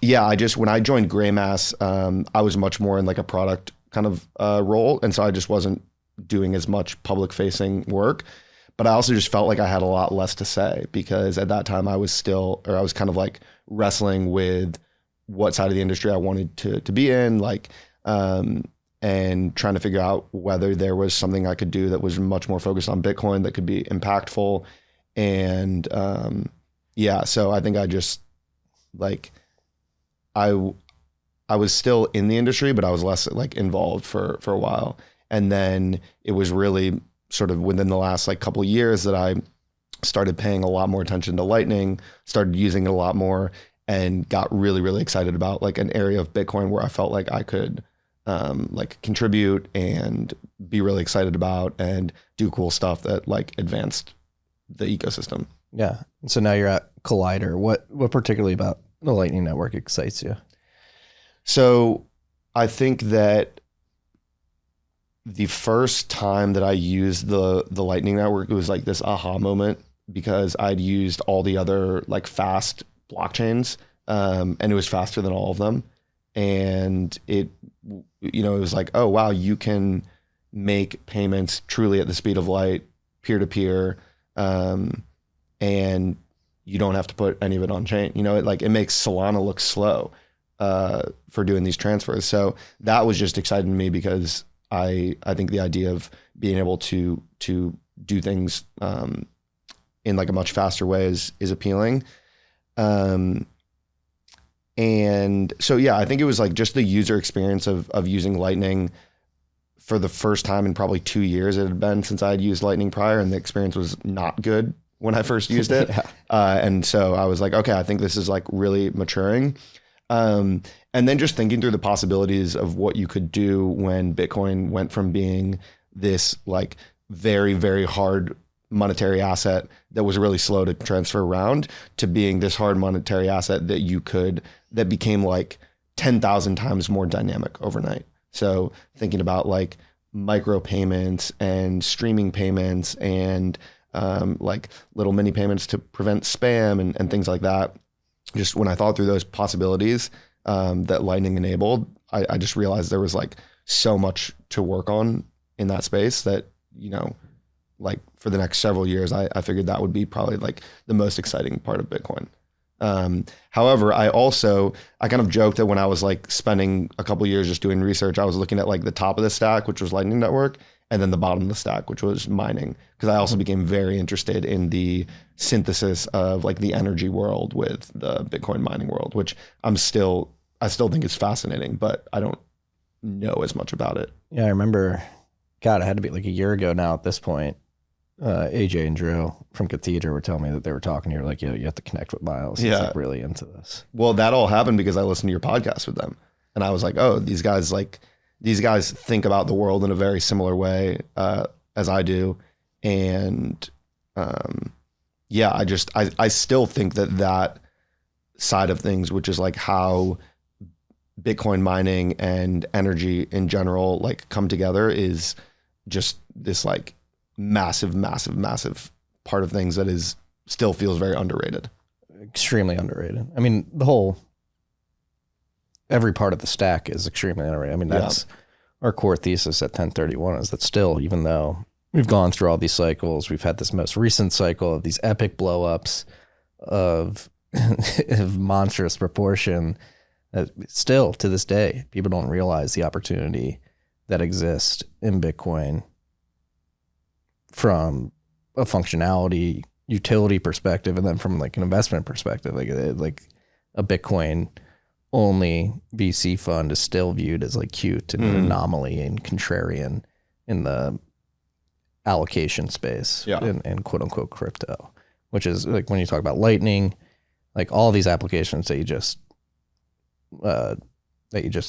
I joined Greymass, I was much more in like a product kind of role. And so I just wasn't doing as much public facing work, but I also just felt like I had a lot less to say, because at that time I was kind of like wrestling with what side of the industry I wanted to be in, like, and trying to figure out whether there was something I could do that was much more focused on Bitcoin that could be impactful. And, so I think I just like, I was still in the industry, but I was less like involved for a while. And then it was really sort of within the last like couple of years that I started paying a lot more attention to Lightning, started using it a lot more, and got really, really excited about like an area of Bitcoin where I felt like I could like contribute and be really excited about and do cool stuff that like advanced the ecosystem. Yeah. So now you're at Kollider. What particularly about the Lightning Network excites you? So I think that the first time that I used the Lightning Network, it was like this aha moment, because I'd used all the other like fast blockchains, and it was faster than all of them. And it was like, oh wow, you can make payments truly at the speed of light, peer to peer, and you don't have to put any of it on chain. It makes Solana look slow for doing these transfers. So that was just exciting to me, because I think the idea of being able to do things in like a much faster way is appealing. And so, yeah, I think it was like just the user experience of using Lightning for the first time in probably 2 years. It had been since I had used Lightning prior, and the experience was not good when I first used it. And so I was like, okay, I think this is like really maturing. And then just thinking through the possibilities of what you could do when Bitcoin went from being this like very, very hard monetary asset that was really slow to transfer around to being this hard monetary asset that became like 10,000 times more dynamic overnight. So thinking about like micro payments and streaming payments and like little mini payments to prevent spam and things like that. Just when I thought through those possibilities that Lightning enabled, I just realized there was like so much to work on in that space that, you know, like for the next several years, I figured that would be probably like the most exciting part of Bitcoin. However, I kind of joked that when I was like spending a couple of years just doing research, I was looking at like the top of the stack, which was Lightning Network, and then the bottom of the stack, which was mining. Because I also became very interested in the synthesis of like the energy world with the Bitcoin mining world, which I still think is fascinating, but I don't know as much about it. Yeah, I remember, God, it had to be like a year ago now at this point. AJ and Drew from Cathedra were telling me that they were talking to you, like, you have to connect with Myles. He's like really into this. Well, that all happened because I listened to your podcast with them. And I was like, oh, these guys think about the world in a very similar way as I do. And I still think that side of things, which is like how Bitcoin mining and energy in general like come together, is just this like massive part of things that still feels very underrated. Extremely underrated. I mean, every part of the stack is extremely underrated. I mean, that's our core thesis at 1031, is that still, even though we've gone through all these cycles, we've had this most recent cycle of these epic blowups of monstrous proportion, still to this day, people don't realize the opportunity that exists in Bitcoin from a functionality, utility perspective, and then from like an investment perspective. Like a Bitcoin only VC fund is still viewed as like cute and an anomaly and contrarian in the allocation space and quote unquote crypto, which is like when you talk about Lightning, like all these applications that you just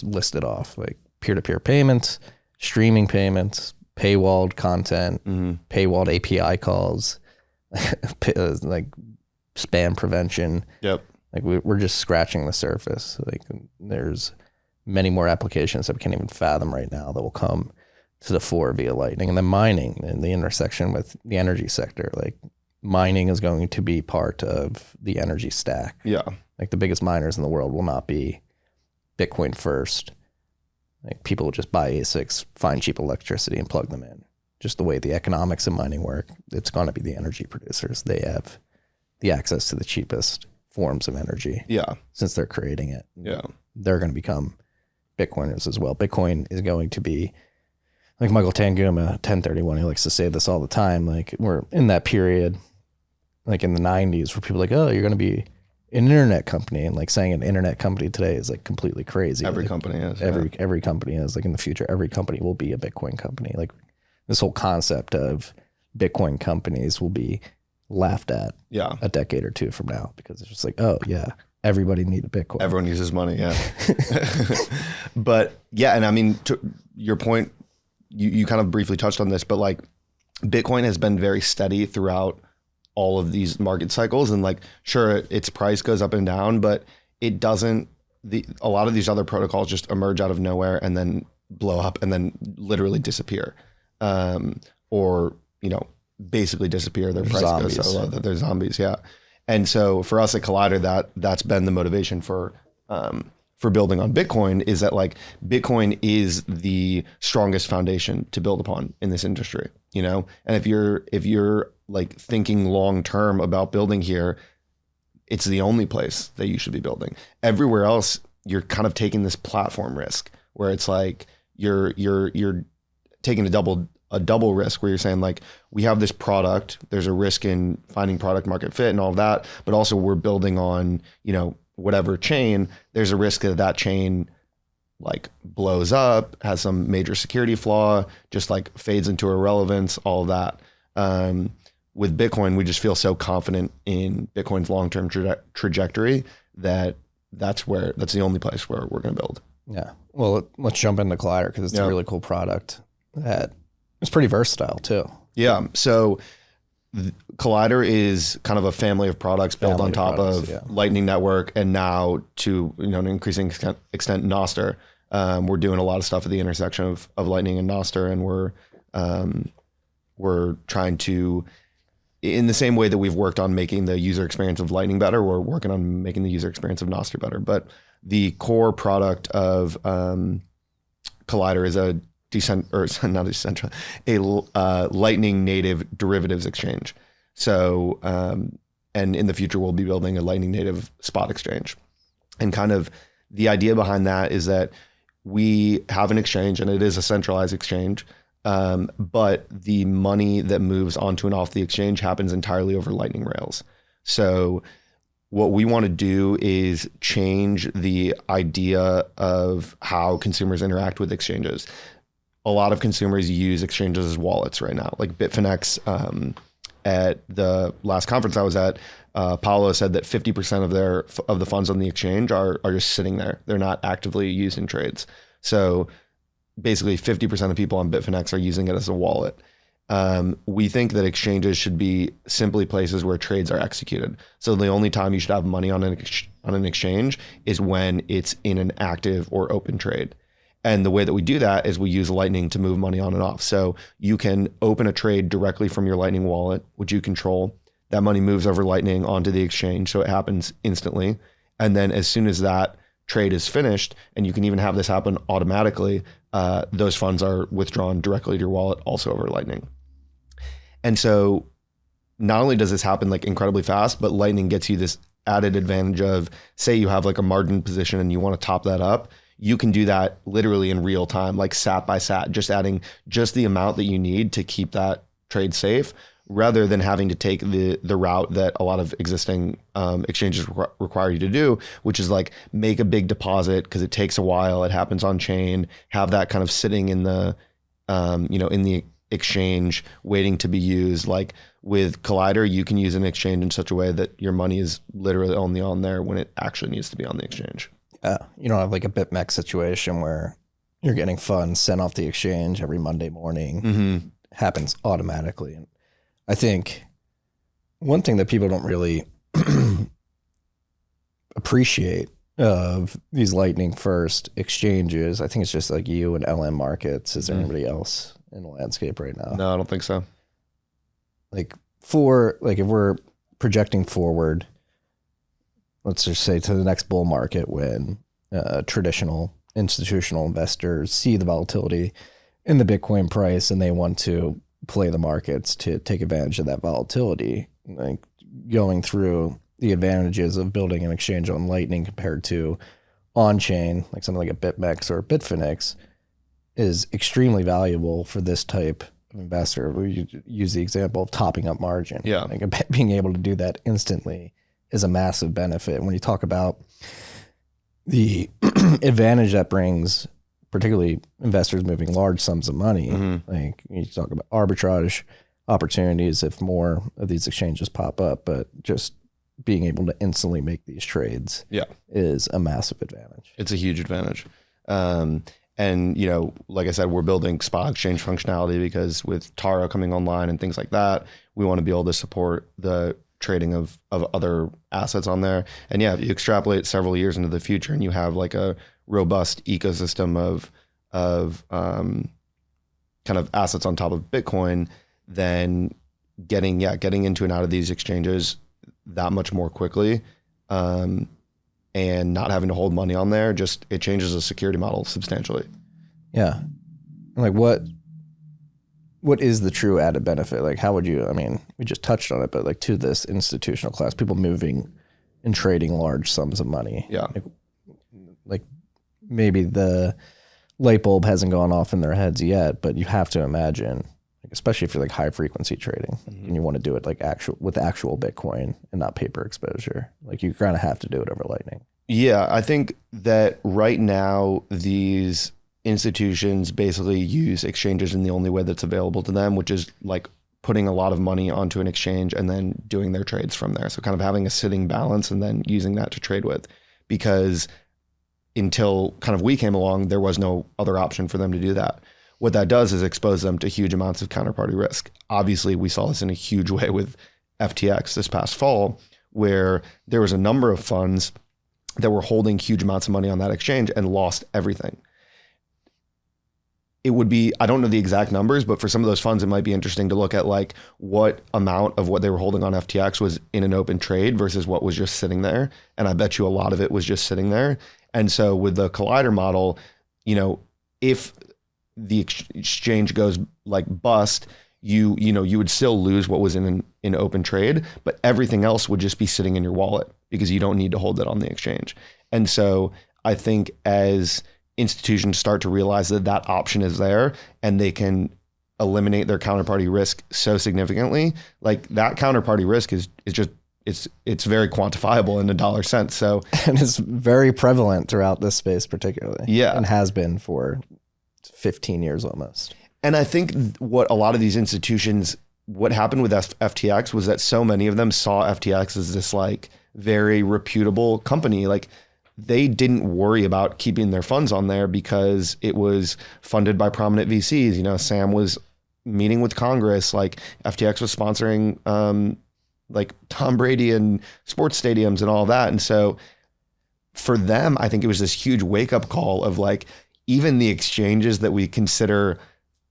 listed off, like peer-to-peer payments, streaming payments, paywalled content, paywalled API calls, like spam prevention. Yep. Like we're just scratching the surface. Like there's many more applications that we can't even fathom right now that will come to the fore via Lightning. And then mining and the intersection with the energy sector. Like mining is going to be part of the energy stack. Yeah. Like the biggest miners in the world will not be Bitcoin first. Like people will just buy ASICs, find cheap electricity and plug them in. Just the way the economics of mining work, it's going to be the energy producers. They have the access to the cheapest forms of energy. Yeah. Since they're creating it. Yeah. They're going to become Bitcoiners as well. Bitcoin is going to be, like Michael Tanguma, 1031, he likes to say this all the time, like we're in that period, like in the 90s, where people are like, oh, you're going to be an internet company, and like saying an internet company today is like completely crazy. Every like, company is. Every company is. Like in the future, every company will be a Bitcoin company. Like this whole concept of Bitcoin companies will be laughed at a decade or two from now, because it's just like, oh yeah, everybody needs a Bitcoin. Everyone uses money, yeah. But yeah, and I mean, to your point, you kind of briefly touched on this, but like Bitcoin has been very steady throughout all of these market cycles, and like sure, its price goes up and down, but it doesn't. A lot of these other protocols just emerge out of nowhere and then blow up and then literally disappear, or basically disappear. Their price goes so low that they're zombies. Yeah, and so for us at Kollider, that's been the motivation for building on Bitcoin, is that like Bitcoin is the strongest foundation to build upon in this industry, and if you're like thinking long term about building here, it's the only place that you should be building. Everywhere else, you're kind of taking this platform risk where it's like you're taking a double risk, where you're saying like, we have this product, there's a risk in finding product market fit and all of that, but also we're building on, whatever chain, there's a risk that chain like blows up, has some major security flaw, just like fades into irrelevance, all of that. with Bitcoin, we just feel so confident in Bitcoin's long-term trajectory that that's the only place where we're going to build. Yeah. Well, let's jump into Kollider because it's a really cool product that it's pretty versatile too. Yeah. So Kollider is kind of a family of products built on top of Lightning Network, and now to an increasing extent Nostr. We're doing a lot of stuff at the intersection of Lightning and Nostr, and we're trying to, in the same way that we've worked on making the user experience of Lightning better, we're working on making the user experience of Nostr better. But the core product of Kollider is a Lightning native derivatives exchange. So, and in the future, we'll be building a Lightning native spot exchange. And kind of the idea behind that is that we have an exchange, and it is a centralized exchange, but the money that moves onto and off the exchange happens entirely over Lightning rails. So what we want to do is change the idea of how consumers interact with exchanges. A lot of consumers use exchanges as wallets right now. Like Bitfinex, at the last conference I was at, Paolo said that 50% of the funds on the exchange are just sitting there. They're not actively used in trades. So basically 50% of people on Bitfinex are using it as a wallet. We think that exchanges should be simply places where trades are executed. So the only time you should have money on an exchange is when it's in an active or open trade. And the way that we do that is we use Lightning to move money on and off. So you can open a trade directly from your Lightning wallet, which you control. That money moves over Lightning onto the exchange, so it happens instantly. And then as soon as that trade is finished, and you can even have this happen automatically, those funds are withdrawn directly to your wallet, also over Lightning. And so not only does this happen like incredibly fast, but Lightning gets you this added advantage of, say you have like a margin position and you want to top that up, you can do that literally in real time, like sat by sat, just adding just the amount that you need to keep that trade safe, rather than having to take the route that a lot of existing exchanges require you to do, which is like make a big deposit because it takes a while, it happens on chain, have that kind of sitting in the in the exchange waiting to be used. Like with Kollider, you can use an exchange in such a way that your money is literally only on there when it actually needs to be on the exchange. You don't have like a BitMEX situation where you're getting funds sent off the exchange every Monday morning. Mm-hmm. Happens automatically. And I think one thing that people don't really appreciate of these Lightning first exchanges, I think it's just like you and LN Markets. Is there anybody else in the landscape right now? No, I don't think so. Like if we're projecting forward, let's just say to the next bull market when traditional institutional investors see the volatility in the Bitcoin price and they want to play the markets to take advantage of that volatility, like going through the advantages of building an exchange on Lightning compared to on-chain, like something like a BitMEX or Bitfinex, is extremely valuable for this type of investor. We use the example of topping up margin. Yeah. Like being able to do that instantly is a massive benefit. When you talk about the advantage that brings, particularly investors moving large sums of money, like you talk about arbitrage opportunities if more of these exchanges pop up, but just being able to instantly make these trades is a massive advantage. It's a huge advantage. And, like I said, we're building spot exchange functionality because with Taro coming online and things like that, we want to be able to support the trading of other assets on there. And yeah, if you extrapolate several years into the future and you have like a robust ecosystem of kind of assets on top of Bitcoin, then getting into and out of these exchanges that much more quickly, and not having to hold money on there, it changes the security model substantially. Yeah. Like what is the true added benefit? Like how would you, I mean, we just touched on it, but like to this institutional class, people moving and trading large sums of money. Yeah. Like maybe the light bulb hasn't gone off in their heads yet, but you have to imagine, like, especially if you're like high frequency trading and you want to do it like with actual Bitcoin and not paper exposure, like you kind of have to do it over Lightning. Yeah. I think that right now these institutions basically use exchanges in the only way that's available to them, which is like putting a lot of money onto an exchange and then doing their trades from there. So kind of having a sitting balance and then using that to trade with, because until kind of we came along, there was no other option for them to do that. What that does is expose them to huge amounts of counterparty risk. Obviously, we saw this in a huge way with FTX this past fall, where there was a number of funds that were holding huge amounts of money on that exchange and lost everything. It would be, I don't know the exact numbers, but for some of those funds, it might be interesting to look at like what amount of what they were holding on FTX was in an open trade versus what was just sitting there. And I bet you a lot of it was just sitting there. And so with the Kollider model, you know, if the exchange goes like bust, you would still lose what was in an open trade, but everything else would just be sitting in your wallet because you don't need to hold it on the exchange. And so I think as institutions start to realize that that option is there and they can eliminate their counterparty risk so significantly, like that counterparty risk is just, it's very quantifiable in a dollar sense. So, and it's very prevalent throughout this space particularly. Yeah. And has been for 15 years almost. And I think what a lot of these institutions, what happened with FTX was that so many of them saw FTX as this like very reputable company. Like they didn't worry about keeping their funds on there because it was funded by prominent VCs. You know, Sam was meeting with Congress, like FTX was sponsoring like Tom Brady and sports stadiums and all that. And so for them, I think it was this huge wake up call of like, even the exchanges that we consider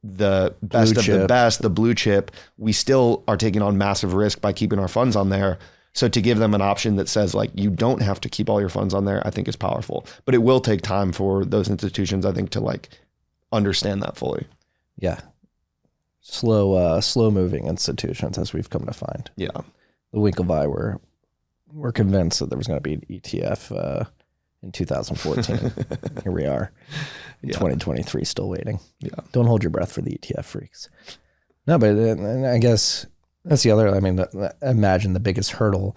the best of the best, the blue chip, we still are taking on massive risk by keeping our funds on there. So to give them an option that says like, you don't have to keep all your funds on there, I think is powerful, but it will take time for those institutions, I think, to like understand that fully. Yeah. Slow moving institutions, as we've come to find. Yeah. The Winklevi were convinced that there was going to be an ETF in 2014. Here we are in 2023, still waiting. Yeah. Don't hold your breath for the ETF freaks. No, but I guess that's the other, I mean, imagine the biggest hurdle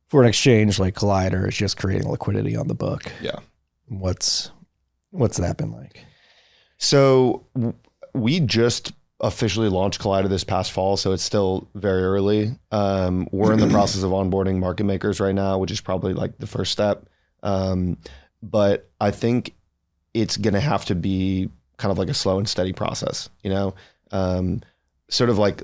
for an exchange like Kollider is just creating liquidity on the book. Yeah. What's that been like? So we just officially launched Kollider this past fall, so it's still very early. We're in the process of onboarding market makers right now, which is probably like the first step. But I think it's going to have to be kind of like a slow and steady process, you know, sort of like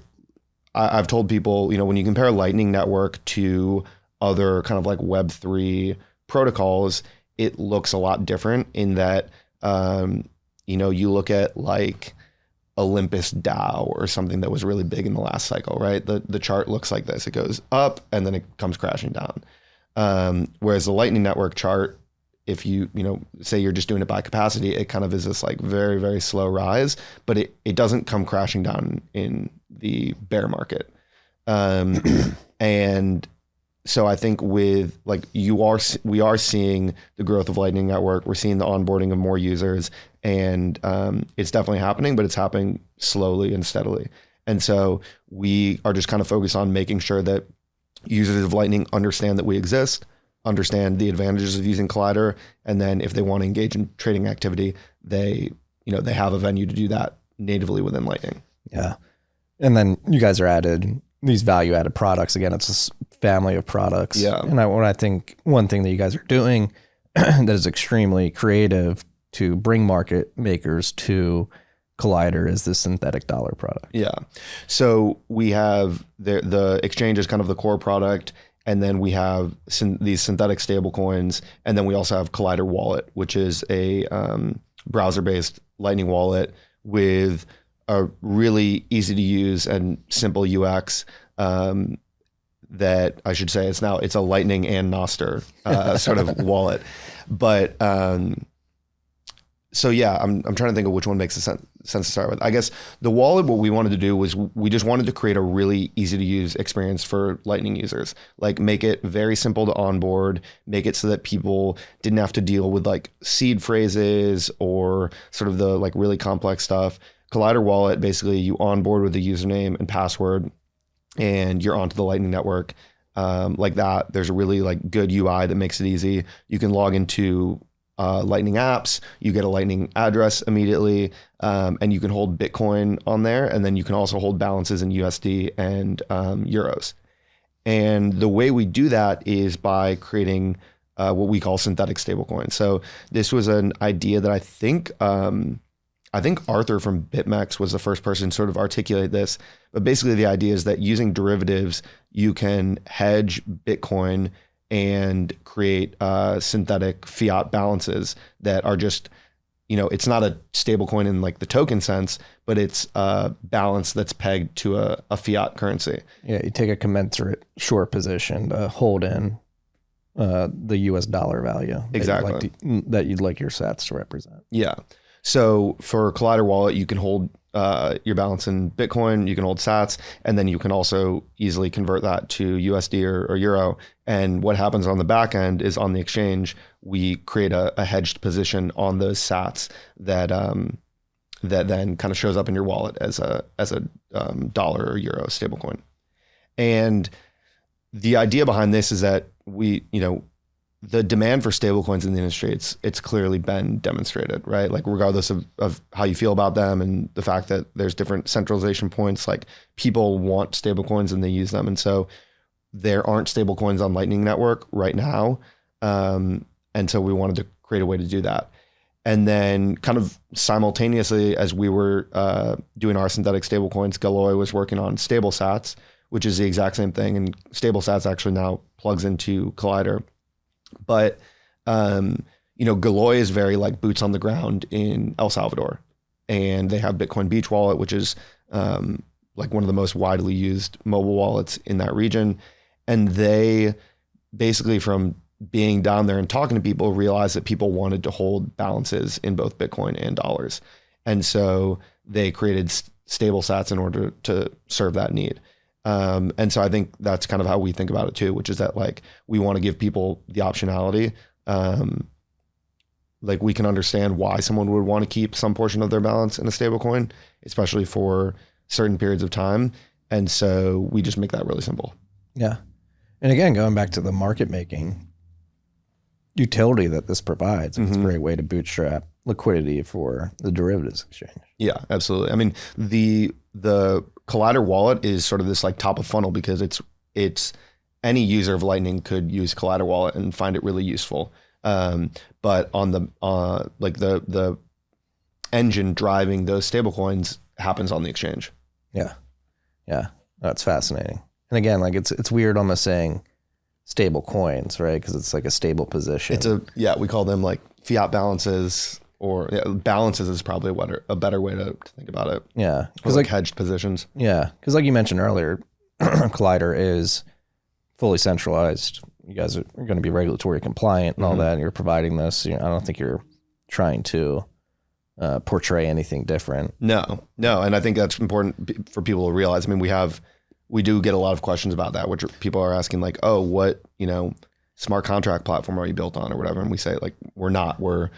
I've told people, you know, when you compare Lightning Network to other kind of like Web3 protocols, it looks a lot different in that, you know, you look at like Olympus DAO or something that was really big in the last cycle, right? The chart looks like this. It goes up and then it comes crashing down. Whereas the Lightning Network chart, if you say you're just doing it by capacity, it kind of is this like very, very slow rise, but it doesn't come crashing down in the bear market. And so I think with like we are seeing the growth of Lightning Network. We're seeing the onboarding of more users, and it's definitely happening, but it's happening slowly and steadily. And so we are just kind of focused on making sure that users of Lightning understand that we exist, understand the advantages of using Kollider, and then if they want to engage in trading activity, they have a venue to do that natively within Lightning. Yeah. And then you guys are added these value-added products. Again, it's a family of products. Yeah. And I think one thing that you guys are doing that is extremely creative to bring market makers to Kollider is the synthetic dollar product. Yeah. So we have the exchange is kind of the core product, and then we have these synthetic stable coins, and then we also have Kollider Wallet, which is a browser-based Lightning wallet with a really easy to use and simple UX that I should say it's a Lightning and Nostr sort of wallet. But so yeah, I'm trying to think of which one makes sense to start with. I guess the wallet, what we wanted to do was we just wanted to create a really easy to use experience for Lightning users. Like make it very simple to onboard, make it so that people didn't have to deal with like seed phrases or sort of the like really complex stuff. Kollider Wallet, basically you onboard with a username and password and you're onto the Lightning Network like that. There's a really like good UI that makes it easy. You can log into Lightning apps, you get a Lightning address immediately, and you can hold Bitcoin on there, and then you can also hold balances in USD and euros. And the way we do that is by creating what we call synthetic stablecoins. So this was an idea that I think Arthur from BitMEX was the first person to sort of articulate this. But basically the idea is that using derivatives, you can hedge Bitcoin and create synthetic fiat balances that are just, it's not a stable coin in like the token sense, but it's a balance that's pegged to a fiat currency. Yeah, you take a commensurate short position to hold in the US dollar value. Exactly. That you'd like your sats to represent. Yeah. So for Kollider Wallet, you can hold your balance in Bitcoin, you can hold sats, and then you can also easily convert that to USD or Euro. And what happens on the back end is on the exchange, we create a hedged position on those sats that then kind of shows up in your wallet as a dollar or euro stablecoin. And the idea behind this is that the demand for stablecoins in the industry, it's clearly been demonstrated, right? Like regardless of how you feel about them and the fact that there's different centralization points, like people want stablecoins and they use them. And so there aren't stablecoins on Lightning Network right now. And so we wanted to create a way to do that. And then kind of simultaneously as we were doing our synthetic stablecoins, Galoy was working on stable sats, which is the exact same thing. And stable sats actually now plugs into Kollider. But, Galoy is very like boots on the ground in El Salvador, and they have Bitcoin Beach Wallet, which is like one of the most widely used mobile wallets in that region. And they basically, from being down there and talking to people, realized that people wanted to hold balances in both Bitcoin and dollars. And so they created stable sats in order to serve that need. And so I think that's kind of how we think about it too, which is that like we want to give people the optionality. Like we can understand why someone would want to keep some portion of their balance in a stable coin, especially for certain periods of time. And so we just make that really simple. Yeah. And again, going back to the market making utility that this provides, it's a great way to bootstrap liquidity for the derivatives exchange. Yeah, absolutely. I mean, the Kollider wallet is sort of this like top of funnel because it's any user of Lightning could use Kollider wallet and find it really useful. But on the like the engine driving those stablecoins happens on the exchange. Yeah. Yeah. That's fascinating. And again, like it's weird almost saying stable coins, right? Because it's like a stable position. We call them like fiat balances, or balances is probably a better way to think about it. Yeah. Because like hedged positions. Yeah. Because like you mentioned earlier, Kollider is fully centralized. You guys are going to be regulatory compliant and all that, and you're providing this. I don't think you're trying to portray anything different. No. And I think that's important for people to realize. I mean, we do get a lot of questions about that, which people are asking like, oh, what, smart contract platform are you built on or whatever? And we say like, we're not. We're,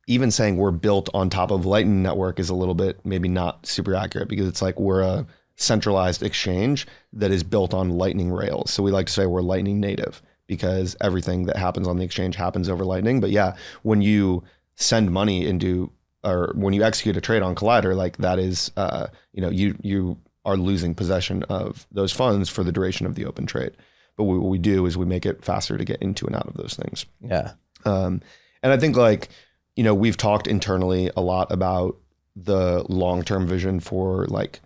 even saying we're built on top of Lightning Network is a little bit maybe not super accurate, because it's like we're a centralized exchange that is built on Lightning rails. So we like to say we're Lightning native because everything that happens on the exchange happens over Lightning. But yeah, when you send money into, or when you execute a trade on Kollider, like that is, you are losing possession of those funds for the duration of the open trade. But what we do is we make it faster to get into and out of those things. Yeah. And I think like, we've talked internally a lot about the long-term vision for like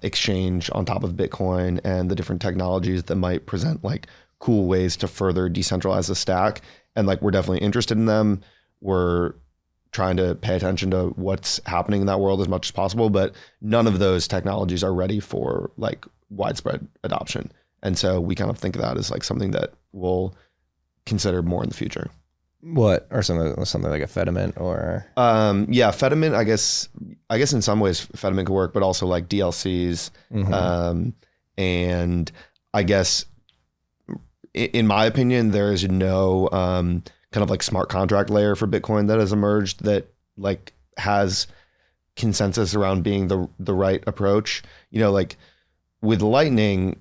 exchange on top of Bitcoin and the different technologies that might present like cool ways to further decentralize the stack. And like, we're definitely interested in them. We're trying to pay attention to what's happening in that world as much as possible, but none of those technologies are ready for like widespread adoption. And so we kind of think of that as like something that we'll consider more in the future. What, or something like a Fediment or? Fediment, I guess in some ways Fediment could work, but also like DLCs. And I guess in my opinion, there is no kind of like smart contract layer for Bitcoin that has emerged that like has consensus around being the right approach. Like with Lightning,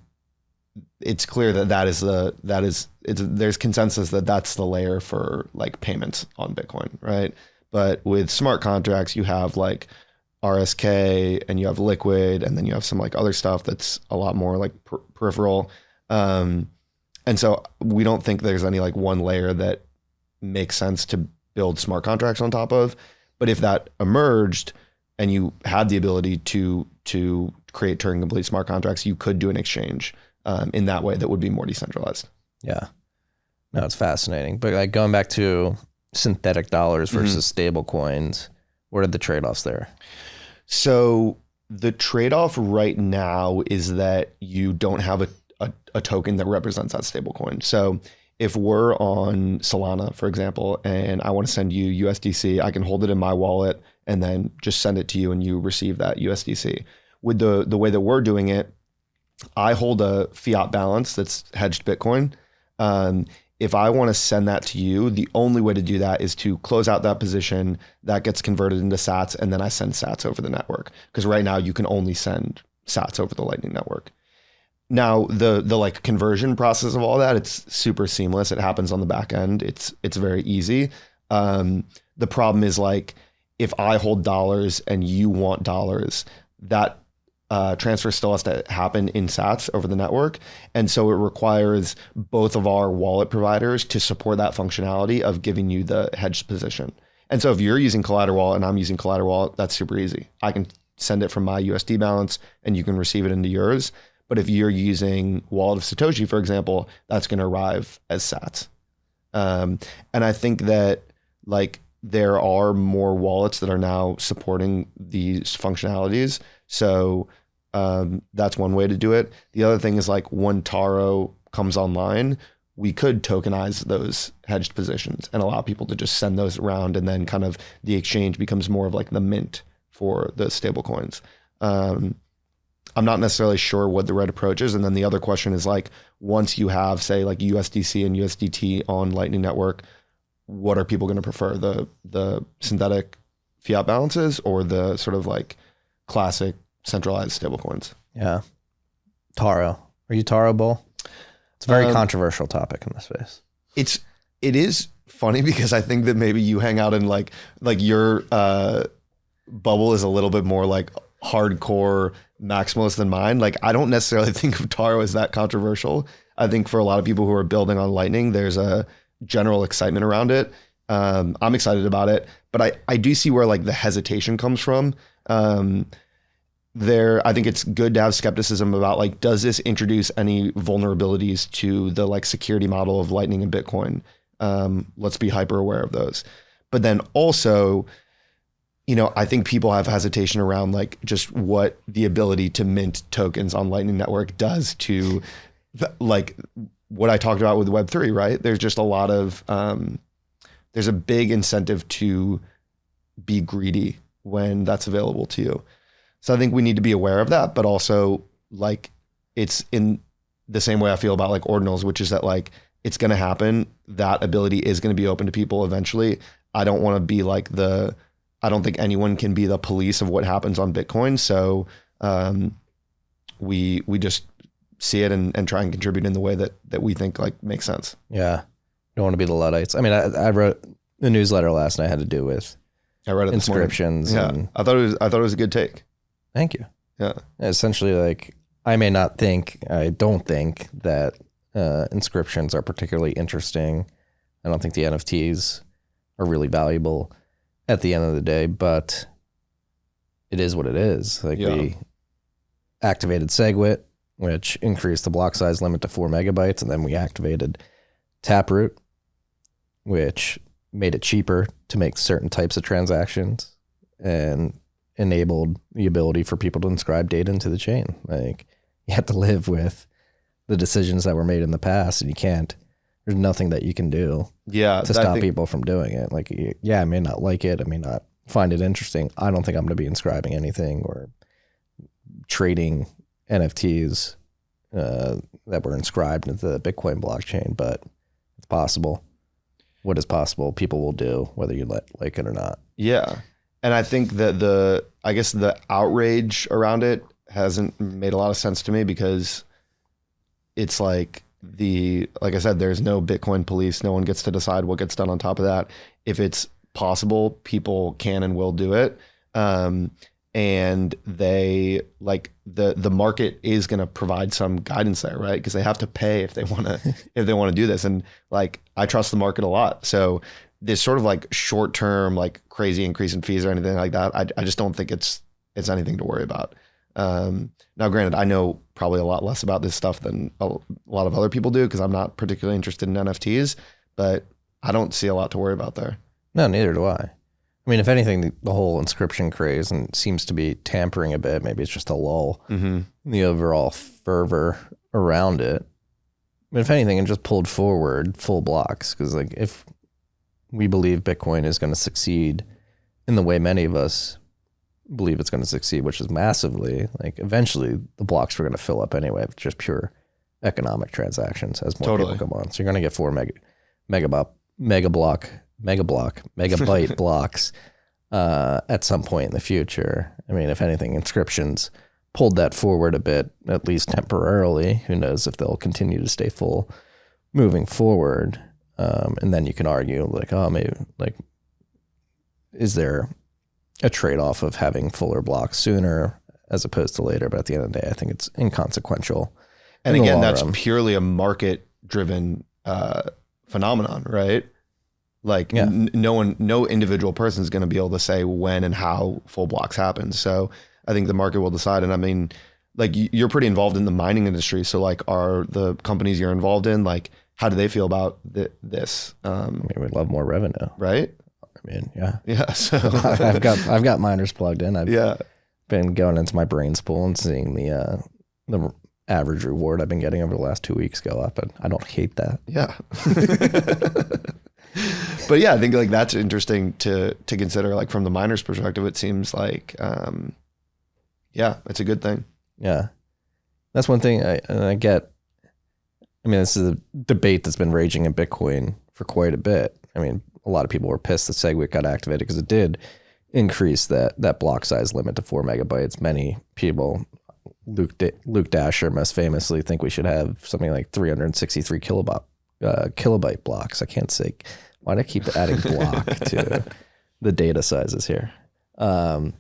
it's clear there's consensus that that's the layer for like payments on Bitcoin, right? But with smart contracts, you have like RSK and you have Liquid, and then you have some like other stuff that's a lot more like peripheral. And so we don't think there's any like one layer that makes sense to build smart contracts on top of. But if that emerged and you had the ability to create Turing complete smart contracts, you could do an exchange in that way that would be more decentralized. Yeah. No, it's fascinating. But like going back to synthetic dollars versus stable coins, what are the trade-offs there? So the trade-off right now is that you don't have a token that represents that stable coin. So if we're on Solana, for example, and I want to send you USDC, I can hold it in my wallet and then just send it to you and you receive that USDC. With the way that we're doing it, I hold a fiat balance that's hedged Bitcoin. If I want to send that to you, the only way to do that is to close out that position, that gets converted into sats, and then I send sats over the network. Because right now you can only send sats over the Lightning Network. Now the like conversion process of all that, it's super seamless. It happens on the back end. It's very easy. The problem is like if I hold dollars and you want dollars, that transfer still has to happen in sats over the network. And so it requires both of our wallet providers to support that functionality of giving you the hedged position. And so if you're using Kollider Wallet and I'm using Kollider Wallet, that's super easy. I can send it from my USD balance and you can receive it into yours. But if you're using Wallet of Satoshi, for example, that's going to arrive as sats. And I think that like there are more wallets that are now supporting these functionalities. So that's one way to do it. The other thing is like when Taro comes online, we could tokenize those hedged positions and allow people to just send those around, and then kind of the exchange becomes more of like the mint for the stable coins. I'm not necessarily sure what the right approach is. And then the other question is like, once you have say like USDC and USDT on Lightning Network, what are people going to prefer? The synthetic fiat balances or the sort of like classic centralized stablecoins? Yeah. Taro. Are you Taro bull? It's a very controversial topic in this space. It is funny because I think that maybe you hang out in like your bubble is a little bit more like hardcore maximalist than mine. Like I don't necessarily think of Taro as that controversial. I think for a lot of people who are building on Lightning, there's a general excitement around it. I'm excited about it, but I do see where like the hesitation comes from. I think it's good to have skepticism about like, does this introduce any vulnerabilities to the like security model of Lightning and Bitcoin? Let's be hyper aware of those. But then also, you know, I think people have hesitation around like just what the ability to mint tokens on Lightning Network does to like what I talked about with Web3, right? There's just a lot of, there's a big incentive to be greedy when that's available to you. So I think we need to be aware of that, but also like it's in the same way I feel about like Ordinals, which is that like it's going to happen. That ability is going to be open to people eventually. I don't want to be like I don't think anyone can be the police of what happens on Bitcoin. So we just see it and try and contribute in the way that we think like makes sense. Yeah. Don't want to be the Luddites. I mean, I wrote the newsletter last night had to do with I read it inscriptions. Yeah. I thought it was a good take. Thank you. Yeah. Essentially, like I don't think that inscriptions are particularly interesting. I don't think the NFTs are really valuable at the end of the day, but it is what it is. Like we activated SegWit, which increased the block size limit to 4 megabytes, and then we activated Taproot, which made it cheaper to make certain types of transactions and enabled the ability for people to inscribe data into the chain. Like you have to live with the decisions that were made in the past, and there's nothing that you can do to stop people from doing it. Like, I may not like it. I may not find it interesting. I don't think I'm going to be inscribing anything or trading NFTs that were inscribed into the Bitcoin blockchain, but it's possible. What is possible, people will do, whether you like it or not. Yeah. And I think that the outrage around it hasn't made a lot of sense to me because it's like like I said, there's no Bitcoin police. No one gets to decide what gets done on top of that. If it's possible, people can and will do it. And they like the market is going to provide some guidance there, right? Because they have to pay if they want to do this. And like, I trust the market a lot. So this sort of like short term, like crazy increase in fees or anything like that, I just don't think it's anything to worry about. Now, granted, I know probably a lot less about this stuff than a lot of other people do because I'm not particularly interested in NFTs, but I don't see a lot to worry about there. No, neither do I. I mean, if anything, the whole inscription craze and seems to be tampering a bit. Maybe it's just a lull in the overall fervor around it. But if anything, it just pulled forward full blocks because, like, if we believe Bitcoin is going to succeed in the way many of us believe it's going to succeed, which is massively, like, eventually the blocks are going to fill up anyway with just pure economic transactions as more people come on. So you're going to get 4 megabyte blocks at some point in the future. I mean, if anything, inscriptions pulled that forward a bit, at least temporarily. Who knows if they'll continue to stay full moving forward. And then you can argue like, oh, maybe like, is there a trade-off of having fuller blocks sooner as opposed to later? But at the end of the day, I think it's inconsequential. And again, that's purely a market-driven phenomenon, right? Like no individual person is going to be able to say when and how full blocks happen. So I think the market will decide. And I mean, like you're pretty involved in the mining industry. So like, are the companies you're involved in, like, how do they feel about this? I mean, we'd love more revenue, right? I mean, yeah. So I've got miners plugged in. I've been going into my brains pool and seeing the average reward I've been getting over the last 2 weeks go up, and I don't hate that. Yeah. But yeah, I think like that's interesting to consider. Like from the miner's perspective, it seems like, it's a good thing. Yeah, that's one thing I get. I mean, this is a debate that's been raging in Bitcoin for quite a bit. I mean, a lot of people were pissed that SegWit got activated because it did increase that block size limit to 4 megabytes. Many people, Luke Dasher most famously, think we should have something like 363 kilobyte blocks. I can't say. Why do I keep adding block to the data sizes here? And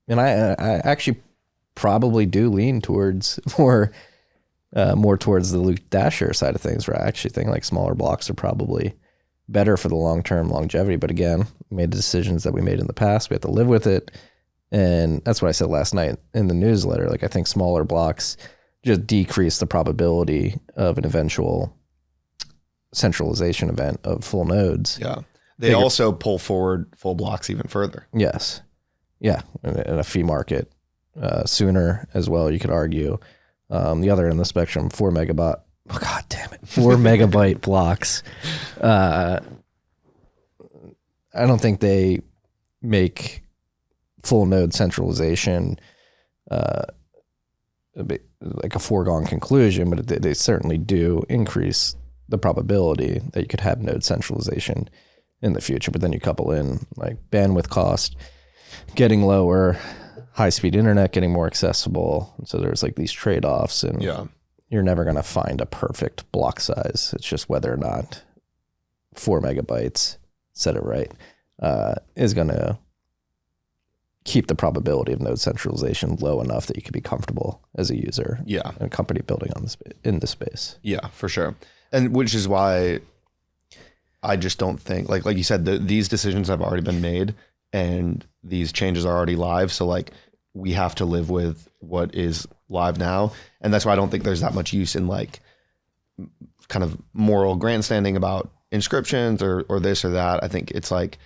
I actually probably do lean towards more towards the Luke Dasher side of things, where I actually think like smaller blocks are probably better for the long-term longevity. But again, we made the decisions that we made in the past. We have to live with it. And that's what I said last night in the newsletter. Like, I think smaller blocks just decrease the probability of an eventual centralization event of full nodes. Yeah. They also pull forward full blocks even further. Yes. Yeah. In a fee market sooner as well, you could argue. The other end of the spectrum, 4 megabyte blocks. I don't think they make full node centralization like a foregone conclusion, but they certainly do increase the probability that you could have node centralization in the future. But then you couple in like bandwidth cost getting lower, high-speed internet getting more accessible. So there's like these trade-offs, and you're never going to find a perfect block size. It's just whether or not 4 megabytes, said it right, is going to keep the probability of node centralization low enough that you can be comfortable as a user and a company building on in the space. Yeah, for sure. And which is why I just don't think, like you said, these decisions have already been made and these changes are already live. So like we have to live with what is live now. And that's why I don't think there's that much use in like kind of moral grandstanding about inscriptions or this or that. I think it's like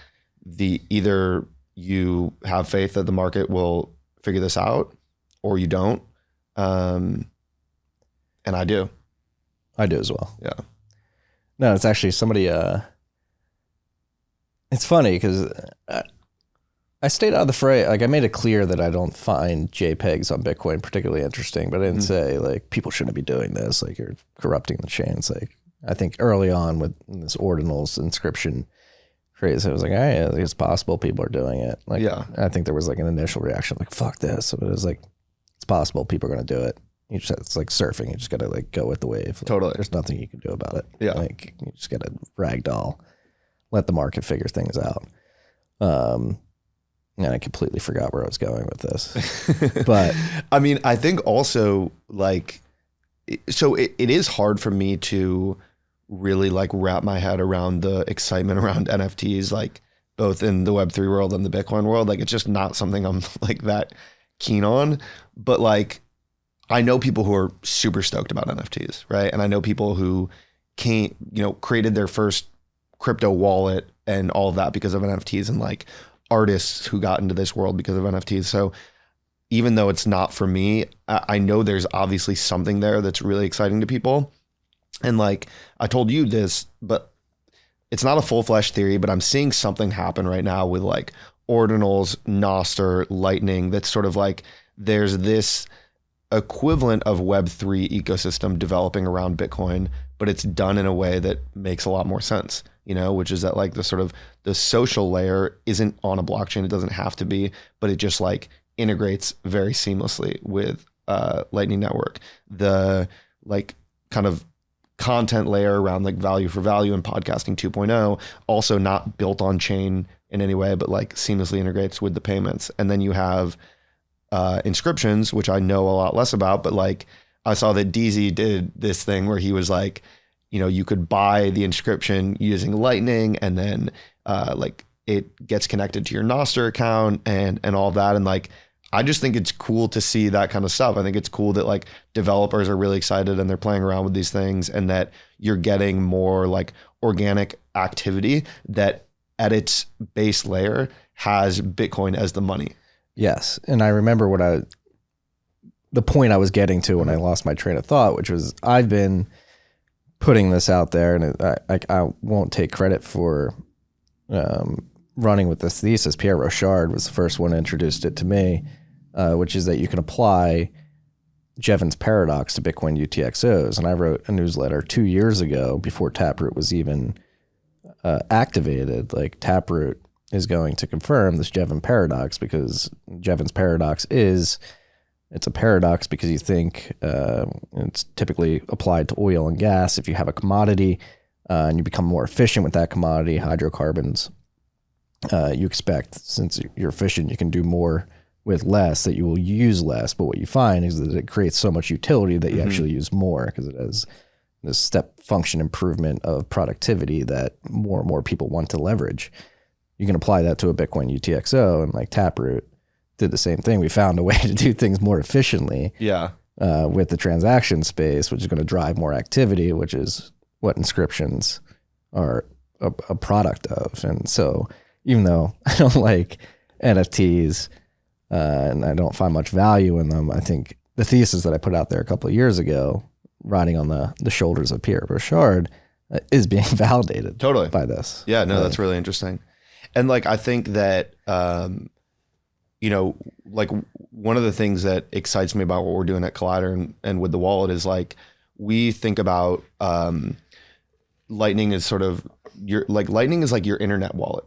either you have faith that the market will figure this out or you don't. And I do. I do as well. Yeah. No, it's actually somebody, it's funny because I stayed out of the fray. Like, I made it clear that I don't find JPEGs on Bitcoin particularly interesting, but I didn't say like people shouldn't be doing this. Like, you're corrupting the chains. Like, I think early on with this Ordinals inscription craze, it was like, hey, it's possible people are doing it. Like, I think there was like an initial reaction like, fuck this. But it was like, it's possible people are going to do it. it's like surfing. You just got to like go with the wave. Totally. There's nothing you can do about it. Yeah. Like you just got to ragdoll, let the market figure things out. And I completely forgot where I was going with this, but I mean, I think also like, so it is hard for me to really like wrap my head around the excitement around NFTs, like both in the Web3 world and the Bitcoin world. Like, it's just not something I'm like that keen on, but like, I know people who are super stoked about NFTs, right? And I know people who created their first crypto wallet and all of that because of NFTs, and like artists who got into this world because of NFTs. So even though it's not for me, I know there's obviously something there that's really exciting to people. And like, I told you this, but it's not a full-fledged theory, but I'm seeing something happen right now with like Ordinals, Nostr, Lightning, that's sort of like, there's this equivalent of Web3 ecosystem developing around Bitcoin, but it's done in a way that makes a lot more sense, which is that like the sort of the social layer isn't on a blockchain. It doesn't have to be, but it just like integrates very seamlessly with Lightning Network. The like kind of content layer around like value for value and podcasting 2.0, also not built on chain in any way, but like seamlessly integrates with the payments. And then you have inscriptions, which I know a lot less about, but like I saw that DZ did this thing where he was like, you could buy the inscription using Lightning, and then like it gets connected to your Nostr account and all that. And like, I just think it's cool to see that kind of stuff. I think it's cool that like developers are really excited and they're playing around with these things, and that you're getting more like organic activity that at its base layer has Bitcoin as the money. yes. And I remember the point I was getting to when I lost my train of thought, which was I've been putting this out there, and I won't take credit for running with this thesis. Pierre Rochard was the first one who introduced it to me, which is that you can apply Jevons paradox to Bitcoin UTXOs. And I wrote a newsletter 2 years ago before Taproot was even activated. Like, Taproot is going to confirm this Jevons paradox, because Jevons paradox it's a paradox because you think it's typically applied to oil and gas. If you have a commodity and you become more efficient with that commodity, hydrocarbons, you expect, since you're efficient, you can do more with less, that you will use less. But what you find is that it creates so much utility that you actually use more, because it has this step function improvement of productivity that more and more people want to leverage. You can apply that to a Bitcoin UTXO, and like Taproot did the same thing. We found a way to do things more efficiently with the transaction space, which is going to drive more activity, which is what inscriptions are a product of. And so even though I don't like NFTs and I don't find much value in them, I think the thesis that I put out there a couple of years ago, riding on the shoulders of Pierre Rochard, is being validated by this. Yeah, no, that's really interesting. And like, I think that, like one of the things that excites me about what we're doing at Kollider and with the wallet is like, we think about Lightning is sort of Lightning is like your internet wallet,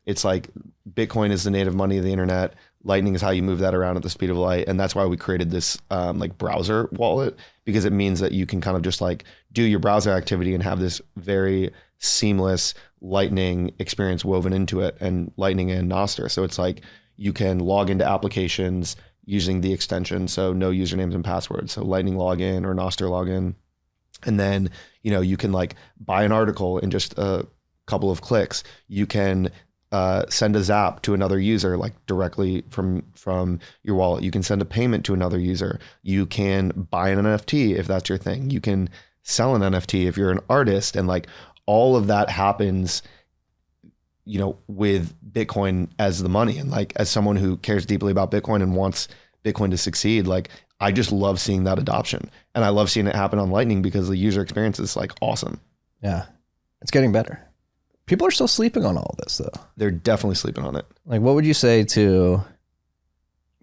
It's like Bitcoin is the native money of the internet. Lightning is how you move that around at the speed of light. And that's why we created this like browser wallet, because it means that you can kind of just like do your browser activity and have this very seamless Lightning experience woven into it, and Lightning and Nostr. So it's like you can log into applications using the extension, so no usernames and passwords. So Lightning login or Nostr login. And then, you can like buy an article in just a couple of clicks. You can send a zap to another user, like directly from your wallet. You can send a payment to another user. You can buy an NFT if that's your thing. You can sell an NFT if you're an artist. And like all of that happens, with Bitcoin as the money. And like, as someone who cares deeply about Bitcoin and wants Bitcoin to succeed, like I just love seeing that adoption. And I love seeing it happen on Lightning because the user experience is like awesome. Yeah. It's getting better. People are still sleeping on all this though. They're definitely sleeping on it. Like, what would you say to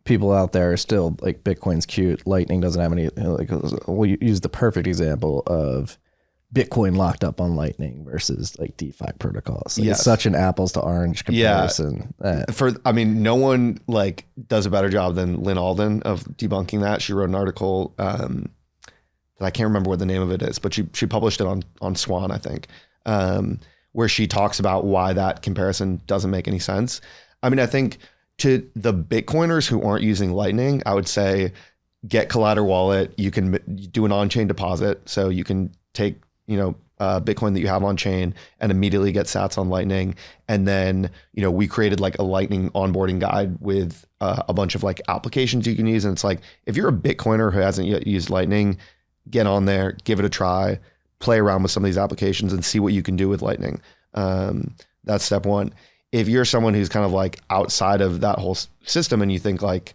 people out there still like Bitcoin's cute, Lightning doesn't have any, like, we'll use the perfect example of Bitcoin locked up on Lightning versus like DeFi protocols. Like Yes. It's such an apples to orange comparison. No one like does a better job than Lynn Alden of debunking that. She wrote an article that I can't remember what the name of it is, but she published it on Swan, I think, where she talks about why that comparison doesn't make any sense. I mean, I think to the Bitcoiners who aren't using Lightning, I would say get Collider wallet. You can do an on-chain deposit, so you can take Bitcoin that you have on chain and immediately get sats on Lightning. And then, we created like a Lightning onboarding guide with a bunch of like applications you can use. And it's like, if you're a Bitcoiner who hasn't yet used Lightning, get on there, give it a try, play around with some of these applications and see what you can do with Lightning. That's step one. If you're someone who's kind of like outside of that whole system and you think like,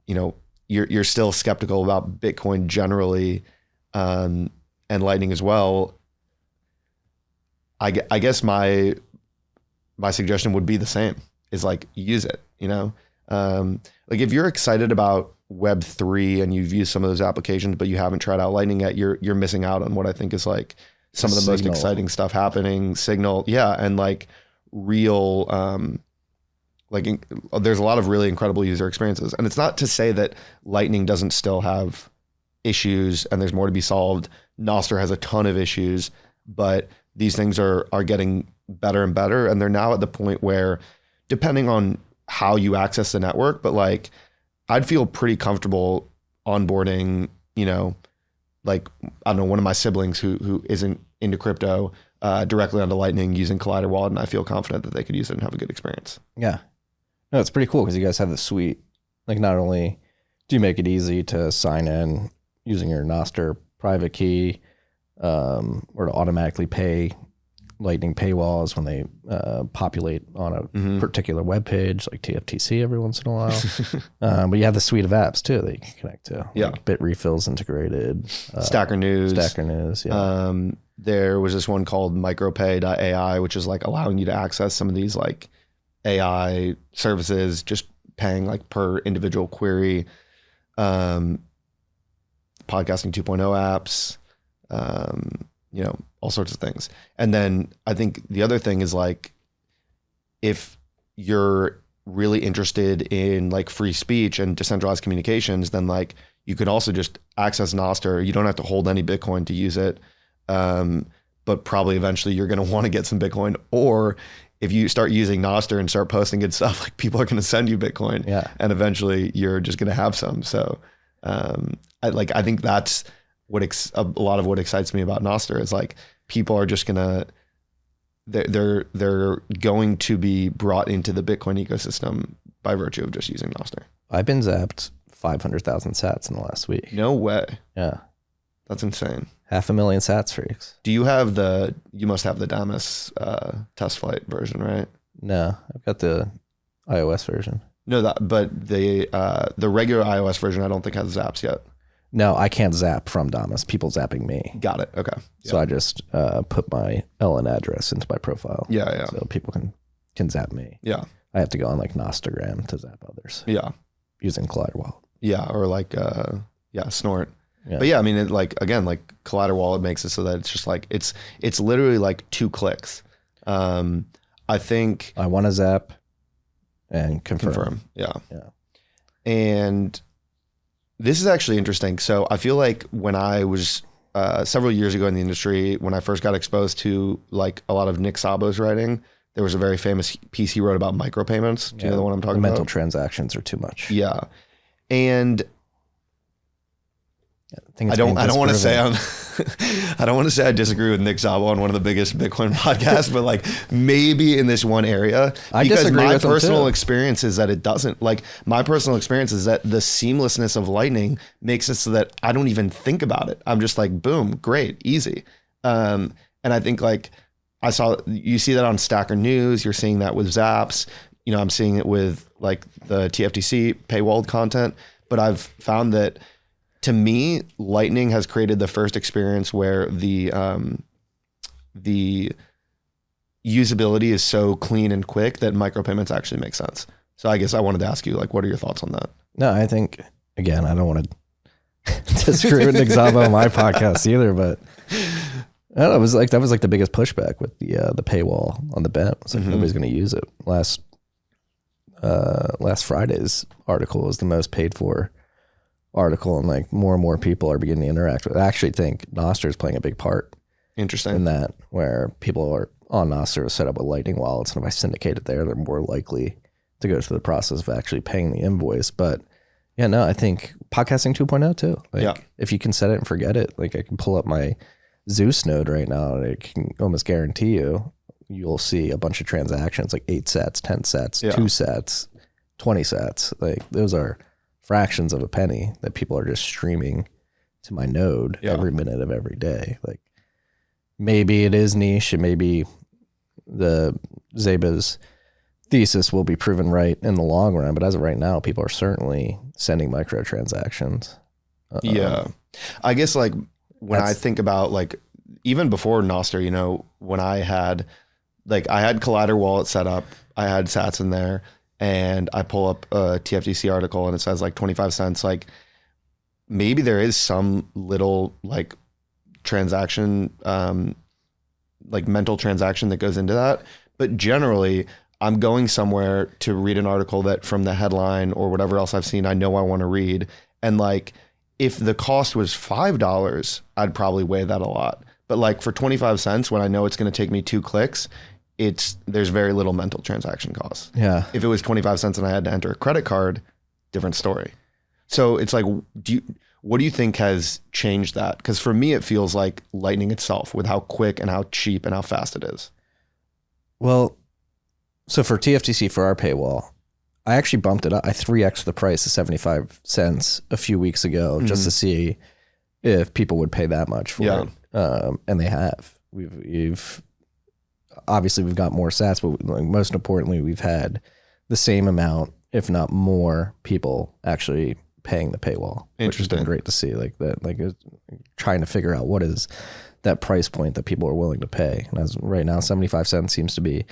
you're still skeptical about Bitcoin generally, and Lightning as well, I guess my suggestion would be the same, is like use it, like if you're excited about Web3 and you've used some of those applications, but you haven't tried out Lightning yet, you're missing out on what I think is like some of the most exciting stuff happening. Signal. Yeah. And like real, there's a lot of really incredible user experiences. And it's not to say that Lightning doesn't still have issues and there's more to be solved. Nostr has a ton of issues, but these things are getting better and better. And they're now at the point where, depending on how you access the network, but like I'd feel pretty comfortable onboarding, like, I don't know, one of my siblings who isn't into crypto directly onto Lightning using Collider wallet. And I feel confident that they could use it and have a good experience. Yeah. No, it's pretty cool because you guys have the suite. Like, not only do you make it easy to sign in using your Nostr private key, or to automatically pay Lightning paywalls when they populate on a particular web page, like TFTC every once in a while. But you have the suite of apps too that you can connect to. Yeah. Like Bit Refills integrated. Stacker News. Yeah. There was this one called micropay.ai, which is like allowing you to access some of these like AI services, just paying like per individual query. Podcasting 2.0 apps, all sorts of things. And then I think the other thing is like, if you're really interested in like free speech and decentralized communications, then like you could also just access Nostr. You don't have to hold any Bitcoin to use it. But probably eventually you're going to want to get some Bitcoin, or if you start using Nostr and start posting good stuff, like people are going to send you Bitcoin, and eventually you're just going to have some. So, I think that's what a lot of what excites me about Nostr is like people are just gonna they're going to be brought into the Bitcoin ecosystem by virtue of just using Nostr. I've been zapped 500,000 sats in the last week. No way. Yeah, that's insane. 500,000 sats freaks. Do you must have the Damus test flight version, right? No, I've got the iOS version. No, but the regular iOS version I don't think has zaps yet. No, I can't zap from Damus. People zapping me. Got it. Okay. So I just put my LN address into my profile. Yeah. So people can zap me. Yeah. I have to go on like Nostagram to zap others. Yeah. Using Collider wallet. Yeah, or like Snort. Yeah. But yeah, I mean, it, like again, like Collider wallet makes it so that it's just like it's literally like 2 clicks. I think I want to zap and confirm. Yeah. Yeah. And this is actually interesting. So I feel like when I was several years ago in the industry, when I first got exposed to like a lot of Nick Szabo's writing, there was a very famous piece he wrote about micropayments. Do you know the one I'm talking about? Mental transactions are too much. Yeah. And I don't want to say I don't want to say I disagree with Nick Szabo on one of the biggest Bitcoin podcasts, but like maybe in this one area, because my personal experience is that it doesn't. Like my personal experience is that the seamlessness of Lightning makes it so that I don't even think about it. I'm just like, boom, great, easy. And I think like you see that on Stacker News, you're seeing that with Zaps. I'm seeing it with like the TFTC paywalled content, but I've found that to me, Lightning has created the first experience where the usability is so clean and quick that micropayments actually make sense. So I guess I wanted to ask you, like, what are your thoughts on that? No, I think, again, I don't want to disagree with Nick Szabo on my podcast either, but I don't know, that was like the biggest pushback with the paywall on the bet. It's like nobody's going to use it. Last Friday's article was the most paid for article, and like more and more people are beginning to interact with it. I actually think Nostr is playing a big part in that, where people are on Nostr set up with Lightning wallets, and if I syndicate it there, they're more likely to go through the process of actually paying the invoice. But yeah, no, I think podcasting 2.0 too. Like if you can set it and forget it, like I can pull up my Zeus node right now, and I can almost guarantee you'll see a bunch of transactions, like 8 sets, 10 sets, 2 sets, 20 sets. Like those are fractions of a penny that people are just streaming to my node every minute of every day. Like maybe it is niche, and maybe the Zeba's thesis will be proven right in the long run. But as of right now, people are certainly sending microtransactions. I guess like when I think about like even before Nostr, you know, when I had Kollider wallet set up, I had sats in there, and I pull up a TFTC article and it says like 25 cents. Like maybe there is some little like transaction, like mental transaction that goes into that. But generally I'm going somewhere to read an article that from the headline or whatever else I've seen, I know I want to read. And like, if the cost was $5, I'd probably weigh that a lot. But like for 25 cents, when I know it's going to take me 2 clicks, there's very little mental transaction costs. Yeah. If it was 25 cents and I had to enter a credit card, different story. So it's like, what do you think has changed that? Because for me, it feels like Lightning itself, with how quick and how cheap and how fast it is. Well, so for TFTC, for our paywall, I actually bumped it up. I 3x'd the price to 75 cents a few weeks ago just to see if people would pay that much for it. And they have. We've obviously we've got more sats, but like, most importantly, we've had the same amount, if not more, people actually paying the paywall, which has been great to see. Like that, like trying to figure out what is that price point that people are willing to pay. And as right now, 75 cents seems to be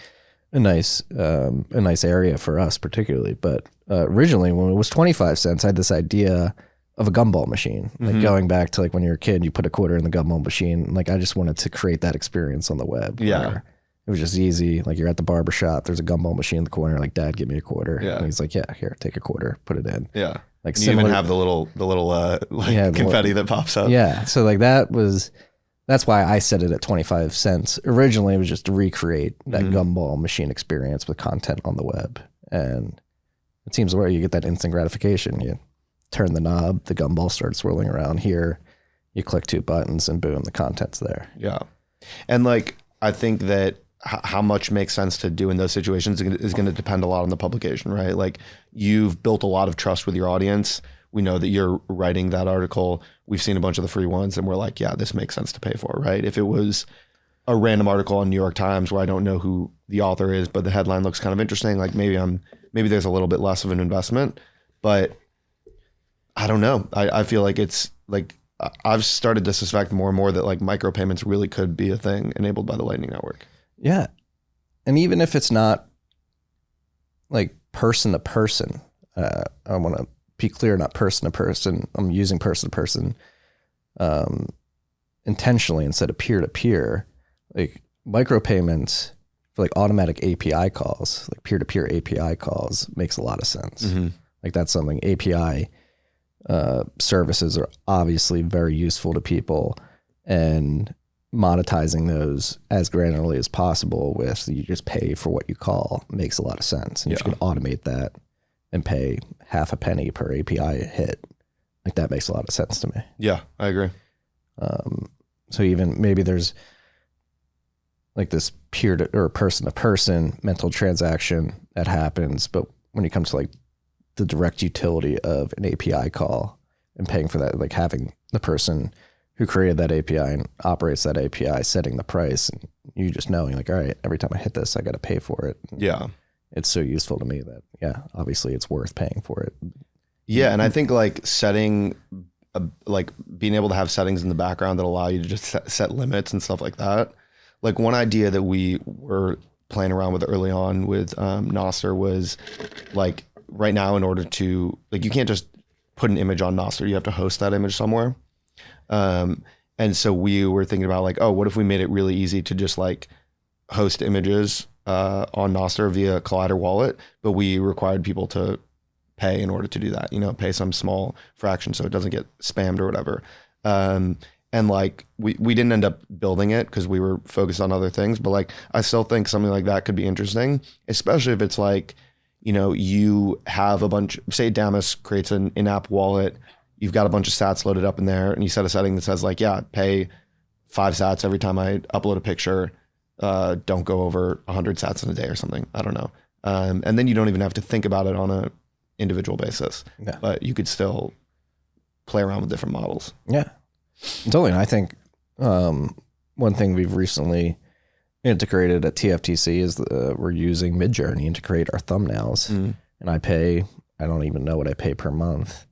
a nice area for us particularly. But originally when it was 25 cents, I had this idea of a gumball machine, like going back to like when you're a kid, you put a quarter in the gumball machine. Like I just wanted to create that experience on the web. Yeah. It was just easy. Like you're at the barber shop, there's a gumball machine in the corner. Like, Dad, give me a quarter. Yeah. And he's like, yeah, here, take a quarter, put it in. Yeah. Like you even have the little confetti that pops up. Yeah. So like that's why I set it at 25 cents. Originally, it was just to recreate that gumball machine experience with content on the web. And it seems where you get that instant gratification. You turn the knob, the gumball starts swirling around here. You click 2 buttons and boom, the content's there. Yeah. And like, I think that how much makes sense to do in those situations is going to depend a lot on the publication, right? Like you've built a lot of trust with your audience. We know that you're writing that article. We've seen a bunch of the free ones and we're like, yeah, this makes sense to pay for, right? If it was a random article on New York Times where I don't know who the author is, but the headline looks kind of interesting, like maybe there's a little bit less of an investment, but I don't know. I feel like it's like, I've started to suspect more and more that like micropayments really could be a thing enabled by the Lightning Network. Yeah. And even if it's not like person to person, I want to be clear, not person to person. I'm using person to person intentionally instead of peer to peer. Like micropayments for like automatic API calls, like peer to peer API calls makes a lot of sense. Like that's something API services are obviously very useful to people, and monetizing those as granularly as possible with you just pay for what you call makes a lot of sense. And if you can automate that and pay half a penny per API hit, like that makes a lot of sense to me. Yeah, I agree. So even maybe there's like this peer to or person to person mental transaction that happens, but when it comes to like the direct utility of an API call and paying for that, like having the person who created that API and operates that API setting the price, and you just knowing like, all right, every time I hit this, I got to pay for it. Yeah. It's so useful to me that, yeah, obviously it's worth paying for it. Yeah. And I think like setting, like being able to have settings in the background that allow you to just set limits and stuff like that. Like one idea that we were playing around with early on with Nostr was like, right now, in order to, like, you can't just put an image on Nostr, you have to host that image somewhere. And And so we were thinking about like, oh, what if we made it really easy to just like host images on Nostr via Kollider wallet, but we required people to pay in order to do that, pay some small fraction so it doesn't get spammed or whatever. And like we didn't end up building it because we were focused on other things, but like I still think something like that could be interesting, especially if it's like, you have a bunch, say Damus creates an in-app wallet, you've got a bunch of sats loaded up in there, and you set a setting that says like, yeah, pay 5 sats every time I upload a picture. Don't go over 100 sats in a day or something. I don't know. And then you don't even have to think about it on a individual basis, but you could still play around with different models. Yeah, totally. And I think one thing we've recently integrated at TFTC is we're using Midjourney to create our thumbnails. And I don't even know what I pay per month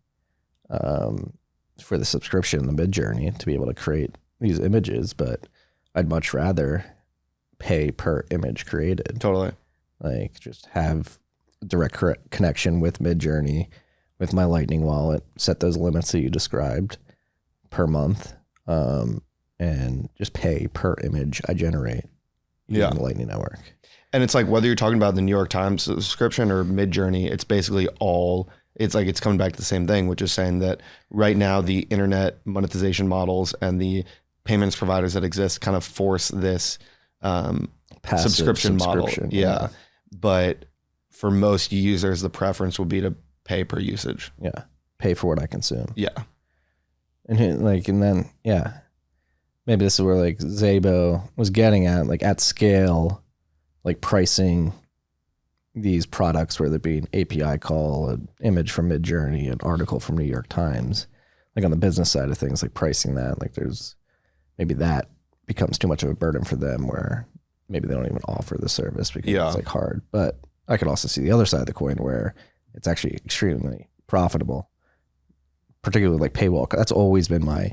for the subscription, the Midjourney, to be able to create these images, but I'd much rather pay per image created. Totally. Like just have direct connection with Midjourney, with my Lightning wallet, set those limits that you described per month, and just pay per image I generate using the Lightning Network. And it's like whether you're talking about the New York Times subscription or Midjourney, it's basically it's coming back to the same thing, which is saying that right now the internet monetization models and the payments providers that exist kind of force this subscription model. Yeah. But for most users, the preference would be to pay per usage. Yeah. Pay for what I consume. Yeah. And then maybe this is where like Szabo was getting at, like at scale, like pricing these products, whether it be an API call, an image from Midjourney, an article from New York Times, like on the business side of things, like pricing that, like maybe that becomes too much of a burden for them where maybe they don't even offer the service because it's like hard. But I could also see the other side of the coin where it's actually extremely profitable, particularly like paywall. That's always been my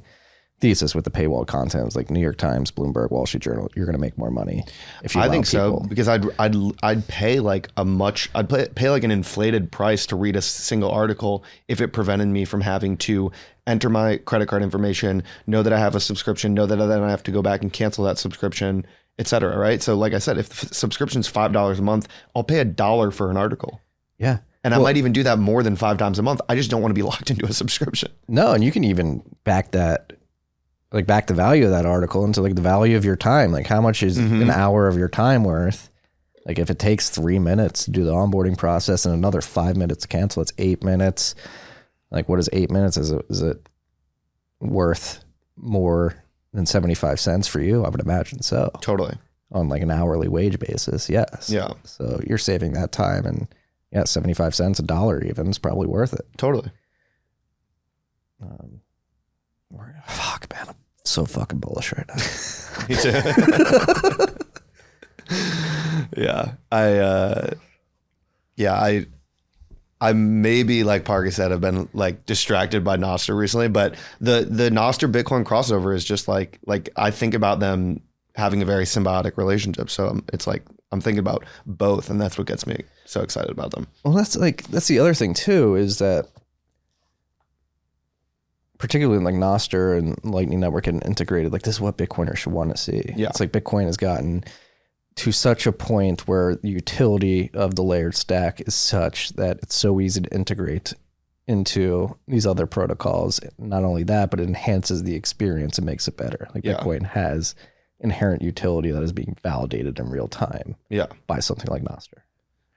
thesis with the paywall content. It's like New York Times, Bloomberg, Wall Street Journal. You're going to make more money if you. I think so, because I'd pay like pay like an inflated price to read a single article if it prevented me from having to enter my credit card information, know that I have a subscription, know that then I have to go back and cancel that subscription, et cetera. Right. So like I said, if the subscription's $5 a month, I'll pay $1 for an article. Yeah. And I might even do that more than 5 times a month. I just don't want to be locked into a subscription. No, and you can even back the value of that article into like the value of your time. Like how much is an hour of your time worth? Like if it takes 3 minutes to do the onboarding process and another 5 minutes to cancel, it's 8 minutes. Like what is 8 minutes? Is it worth more than 75 cents for you? I would imagine so. Totally. On like an hourly wage basis. Yes. Yeah. So you're saving that time, and 75 cents, $1 even is probably worth it. Totally. Fuck, man. I'm so fucking bullish right now. Me too. I maybe, like Parker said, have been like distracted by Nostr recently, but the Nostr Bitcoin crossover is just like I think about them having a very symbiotic relationship. So it's like I'm thinking about both, and that's what gets me so excited about them. Well, that's the other thing too, is that particularly in like Nostr and Lightning Network and integrated, like this is what Bitcoiners should want to see. Yeah. It's like Bitcoin has gotten to such a point where the utility of the layered stack is such that it's so easy to integrate into these other protocols. Not only that, but it enhances the experience and makes it better. Like Bitcoin has inherent utility that is being validated in real time by something like Nostr.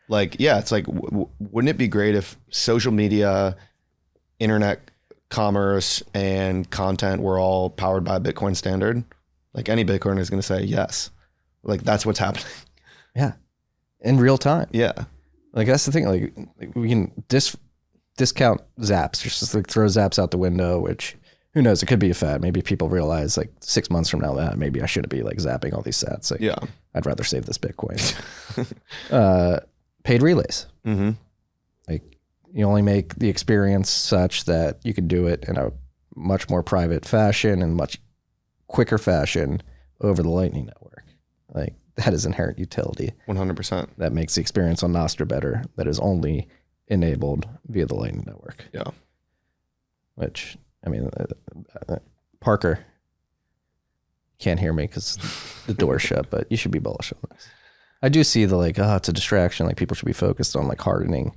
Like, it's like, wouldn't it be great if social media, internet commerce, and content were all powered by a Bitcoin standard? Like any Bitcoiner is going to say yes. Like that's what's happening. Yeah. In real time. Yeah. Like that's the thing. Like we can discount zaps, just like throw zaps out the window, which who knows, it could be a fad. Maybe people realize like 6 months from now that maybe I shouldn't be like zapping all these sats. Like, I'd rather save this Bitcoin. Paid relays. Mm-hmm. Like you only make the experience such that you can do it in a much more private fashion and much quicker fashion over the Lightning Network. Like that is inherent utility. 100%. That makes the experience on Nostr better. That is only enabled via the Lightning Network. Yeah. Which, I mean, Parker, can't hear me because the door's shut, but you should be bullish on this. I do see the like, it's a distraction. Like people should be focused on like hardening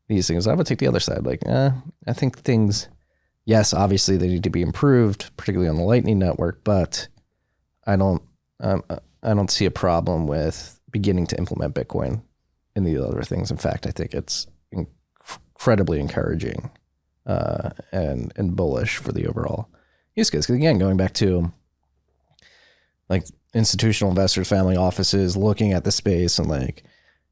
these things. I would take the other side. Like, I think things, yes, obviously they need to be improved, particularly on the Lightning Network, but I don't see a problem with beginning to implement Bitcoin in the other things. In fact, I think it's incredibly encouraging and bullish for the overall use case. Because again, going back to like institutional investors, family offices looking at the space and like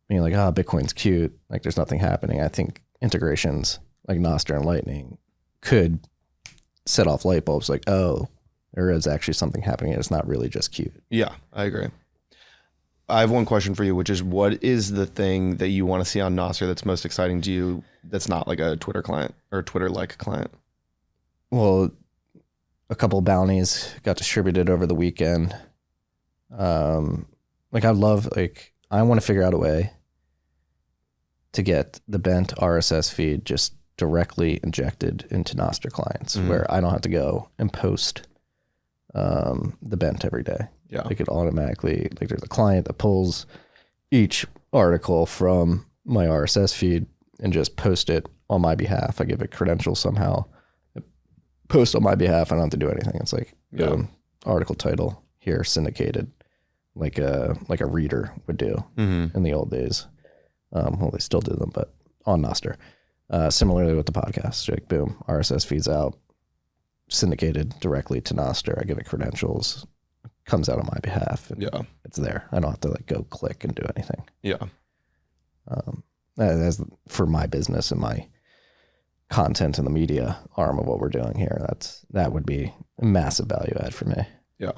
being like, Bitcoin's cute. Like there's nothing happening. I think integrations like Nostr and Lightning could set off light bulbs like, there is actually something happening. It's not really just cute. Yeah, I agree. I have one question for you, which is what is the thing that you want to see on Nostr that's most exciting to you that's not like a Twitter client or Twitter-like client? Well, a couple of bounties got distributed over the weekend. I want to figure out a way to get the bent RSS feed just directly injected into Nostr clients where I don't have to go and post the bent every day. Yeah. Like it automatically, like there's a client that pulls each article from my RSS feed and just post it on my behalf. I give it credentials somehow, post on my behalf. I don't have to do anything. It's like article title here, syndicated, like a reader would do in the old days. Well, they still do them, but on Nostr. Similarly with the podcast, like boom, RSS feeds out, syndicated directly to Nostr. I give it credentials, comes out on my behalf. And it's there. I don't have to like go click and do anything. Yeah. As for my business and my content and the media arm of what we're doing here, that would be a massive value add for me. Yeah.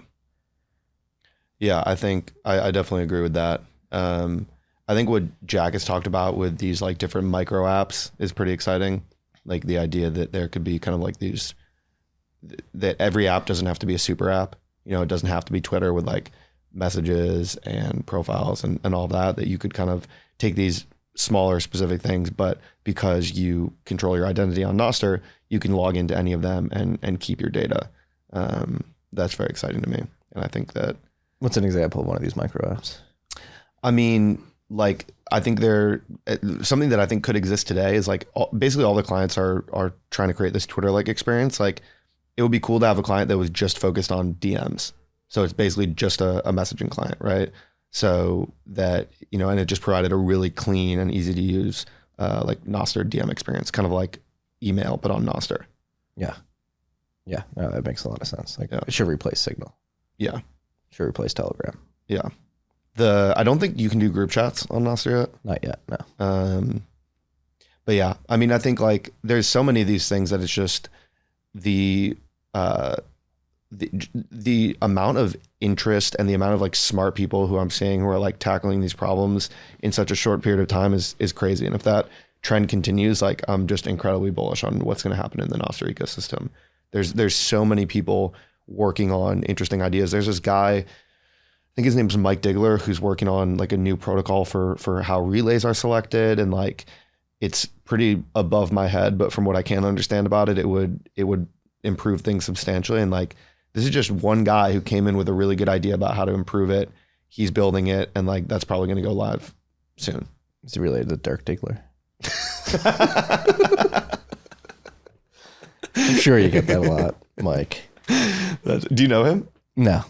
Yeah, I think I definitely agree with that. I think what Jack has talked about with these like different micro apps is pretty exciting. Like the idea that there could be kind of like these, that every app doesn't have to be a super app. You know, it doesn't have to be Twitter with like messages and profiles and all that you could kind of take these smaller specific things, but because you control your identity on Nostr, you can log into any of them and keep your data. That's very exciting to me. And I think that... What's an example of one of these micro apps? I mean, like, I think something that I think could exist today is like basically all the clients are trying to create this Twitter-like experience. Like it would be cool to have a client that was just focused on DMs. So it's basically just a messaging client, right? So that, you know, and it just provided a really clean and easy to use like Nostr DM experience, kind of like email, but on Nostr. Yeah. Yeah. No, that makes a lot of sense. Like it should replace Signal. Yeah. Should replace Telegram. Yeah. I don't think you can do group chats on Nostr yet. Not yet, no. But yeah, I mean, I think like there's so many of these things that it's just the amount of interest and the amount of like smart people who I'm seeing who are like tackling these problems in such a short period of time is crazy. And if that trend continues, like I'm just incredibly bullish on what's going to happen in the Nostr ecosystem. There's so many people working on interesting ideas. There's this guy, I think his name's Mike Digler, who's working on like a new protocol for how relays are selected. And like, it's pretty above my head, but from what I can understand about it, it would improve things substantially. And like, this is just one guy who came in with a really good idea about how to improve it. He's building it. And like, that's probably going to go live soon. Is he related to Dirk Diggler? I'm sure you get that a lot, Mike. Do you know him? No.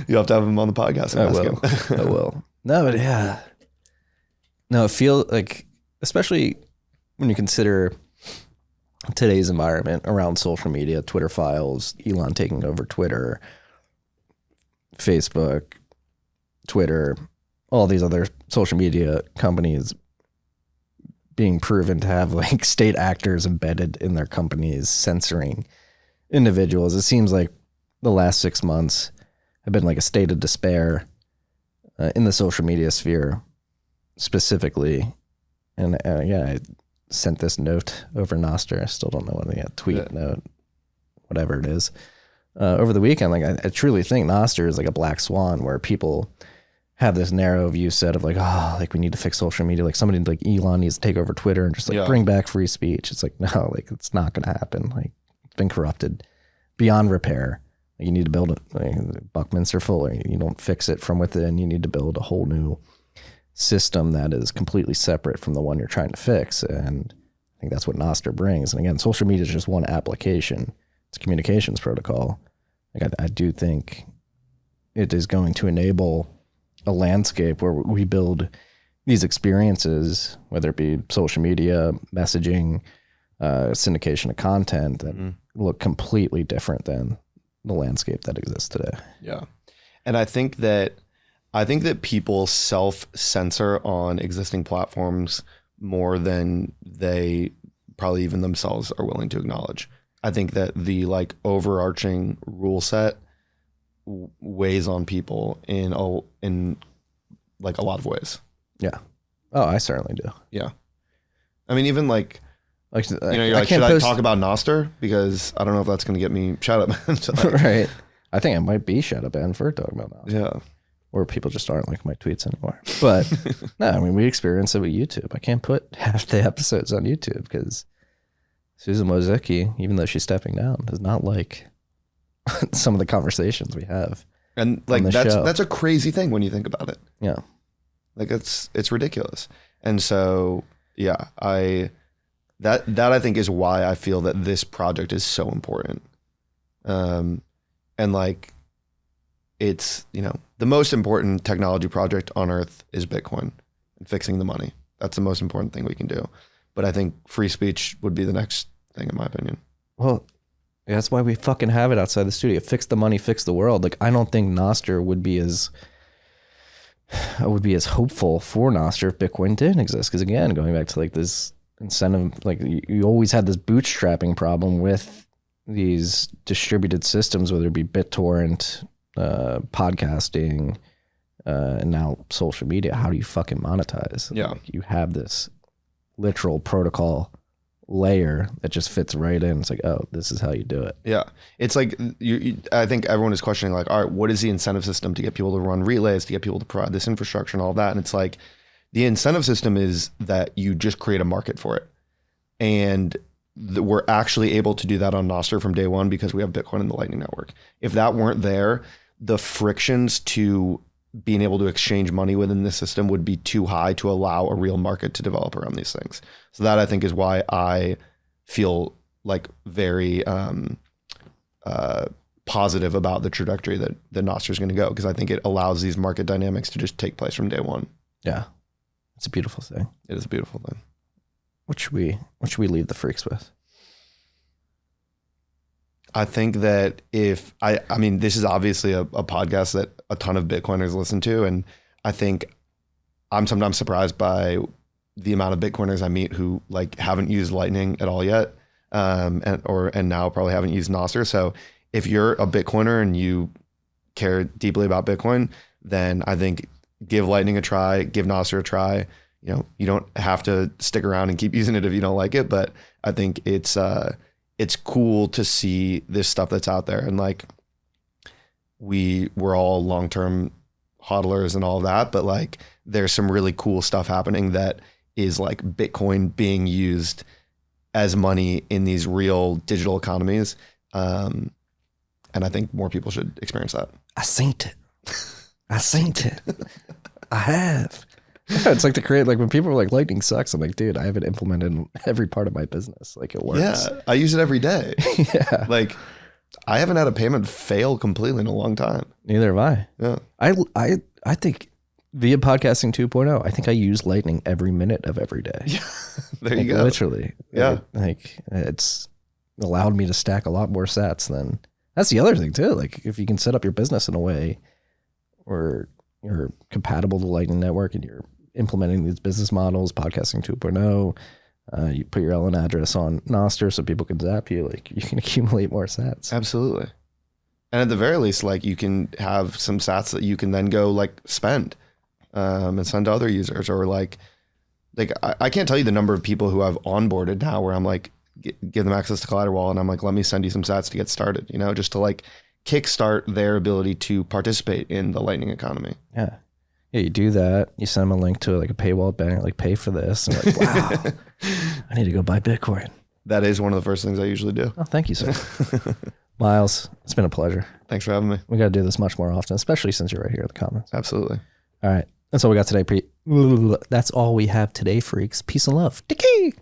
You'll have to have him on the podcast and ask him. I will. No, but yeah. No, it feels like, especially when you consider today's environment around social media, Twitter files, Elon taking over Twitter, Facebook, Twitter, all these other social media companies being proven to have like state actors embedded in their companies censoring individuals. It seems like the last 6 months have been like a state of despair in the social media sphere specifically. And I sent this note over Nostr. I still don't know what tweet, note, whatever it is. Over the weekend, like I truly think Nostr is like a black swan where people have this narrow view set of like, like we need to fix social media. Like somebody like Elon needs to take over Twitter and just like bring back free speech. It's like, no, like it's not going to happen. Like it's been corrupted beyond repair. Like you need to build it. Like Buckminster Fuller. You don't fix it from within. You need to build a whole new system that is completely separate from the one you're trying to fix. And I think that's what Nostr brings. And again, social media is just one application. It's a communications protocol. Like I do think it is going to enable a landscape where we build these experiences, whether it be social media, messaging, syndication of content, that look completely different than the landscape that exists today. Yeah. And I think that people self-censor on existing platforms more than they probably even themselves are willing to acknowledge. I think that the like overarching rule set weighs on people in like a lot of ways. Yeah. Oh, I certainly do. Yeah. I mean, even like you're like, should I talk about Nostr? Because I don't know if that's going to get me shadow banned. Right. I think I might be shadow banned for talking about Nostr. Yeah. Or people just aren't like my tweets anymore. But no, I mean, we experience it with YouTube. I can't put half the episodes on YouTube because Susan Wojcicki, even though she's stepping down, does not like some of the conversations we have. And like that's a crazy thing when you think about it. Yeah. Like it's ridiculous. And so yeah, that I think is why I feel that this project is so important. And like it's, the most important technology project on earth is Bitcoin and fixing the money. That's the most important thing we can do. But I think free speech would be the next thing, in my opinion. Well, that's why we fucking have it outside the studio. Fix the money, fix the world. Like, I don't think Nostr would be as hopeful for Nostr if Bitcoin didn't exist. Because again, going back to like this incentive, like you always had this bootstrapping problem with these distributed systems, whether it be BitTorrent, podcasting, and now social media. How do you fucking monetize? Yeah. Like, you have this literal protocol layer that just fits right in. It's like, oh, this is how you do it. Yeah. It's like, I think everyone is questioning like, all right, what is the incentive system to get people to run relays, to get people to provide this infrastructure and all that? And it's like, the incentive system is that you just create a market for it. And we're actually able to do that on Nostr from day one because we have Bitcoin and the Lightning Network. If that weren't there, the frictions to being able to exchange money within the system would be too high to allow a real market to develop around these things. So that I think is why I feel like very positive about the trajectory that Nostr is going to go, because I think it allows these market dynamics to just take place from day one. Yeah. It's a beautiful thing. It is a beautiful thing. What should we leave the freaks with? I think that I mean, this is obviously a podcast that a ton of Bitcoiners listen to. And I think I'm sometimes surprised by the amount of Bitcoiners I meet who like haven't used Lightning at all yet. And now probably haven't used Nostr. So if you're a Bitcoiner and you care deeply about Bitcoin, then I think give Lightning a try, give Nostr a try. You don't have to stick around and keep using it if you don't like it, but I think it's cool to see this stuff that's out there. And like, we're all long-term hodlers and all of that, but like, there's some really cool stuff happening that is like Bitcoin being used as money in these real digital economies. And I think more people should experience that. I seen it. I have. Yeah, it's like to create, like when people are like, Lightning sucks, I'm like, dude, I have it implemented in every part of my business. Like it works. Yeah, I use it every day. Yeah. Like I haven't had a payment fail completely in a long time. Neither have I. Yeah. I think via podcasting 2.0, I think I use Lightning every minute of every day. Yeah. There you go. Literally. Yeah. Like it's allowed me to stack a lot more sats than, that's the other thing too. Like if you can set up your business in a way where you're compatible to Lightning Network and you're implementing these business models, podcasting 2.0, you put your LN address on Nostr so people can zap you, like you can accumulate more sats. Absolutely. And at the very least, like you can have some sats that you can then go like spend and send to other users, or like I can't tell you the number of people who I've onboarded now where I'm like, give them access to Kollider Wall and I'm like, let me send you some sats to get started, just to like kickstart their ability to participate in the Lightning economy. Yeah. Yeah, you do that. You send them a link to like a paywall banner, like pay for this. And like, wow, I need to go buy Bitcoin. That is one of the first things I usually do. Oh, thank you, sir. Myles, it's been a pleasure. Thanks for having me. We got to do this much more often, especially since you're right here in the comments. Absolutely. All right. That's all we got today. That's all we have today, freaks. Peace and love. Dickie.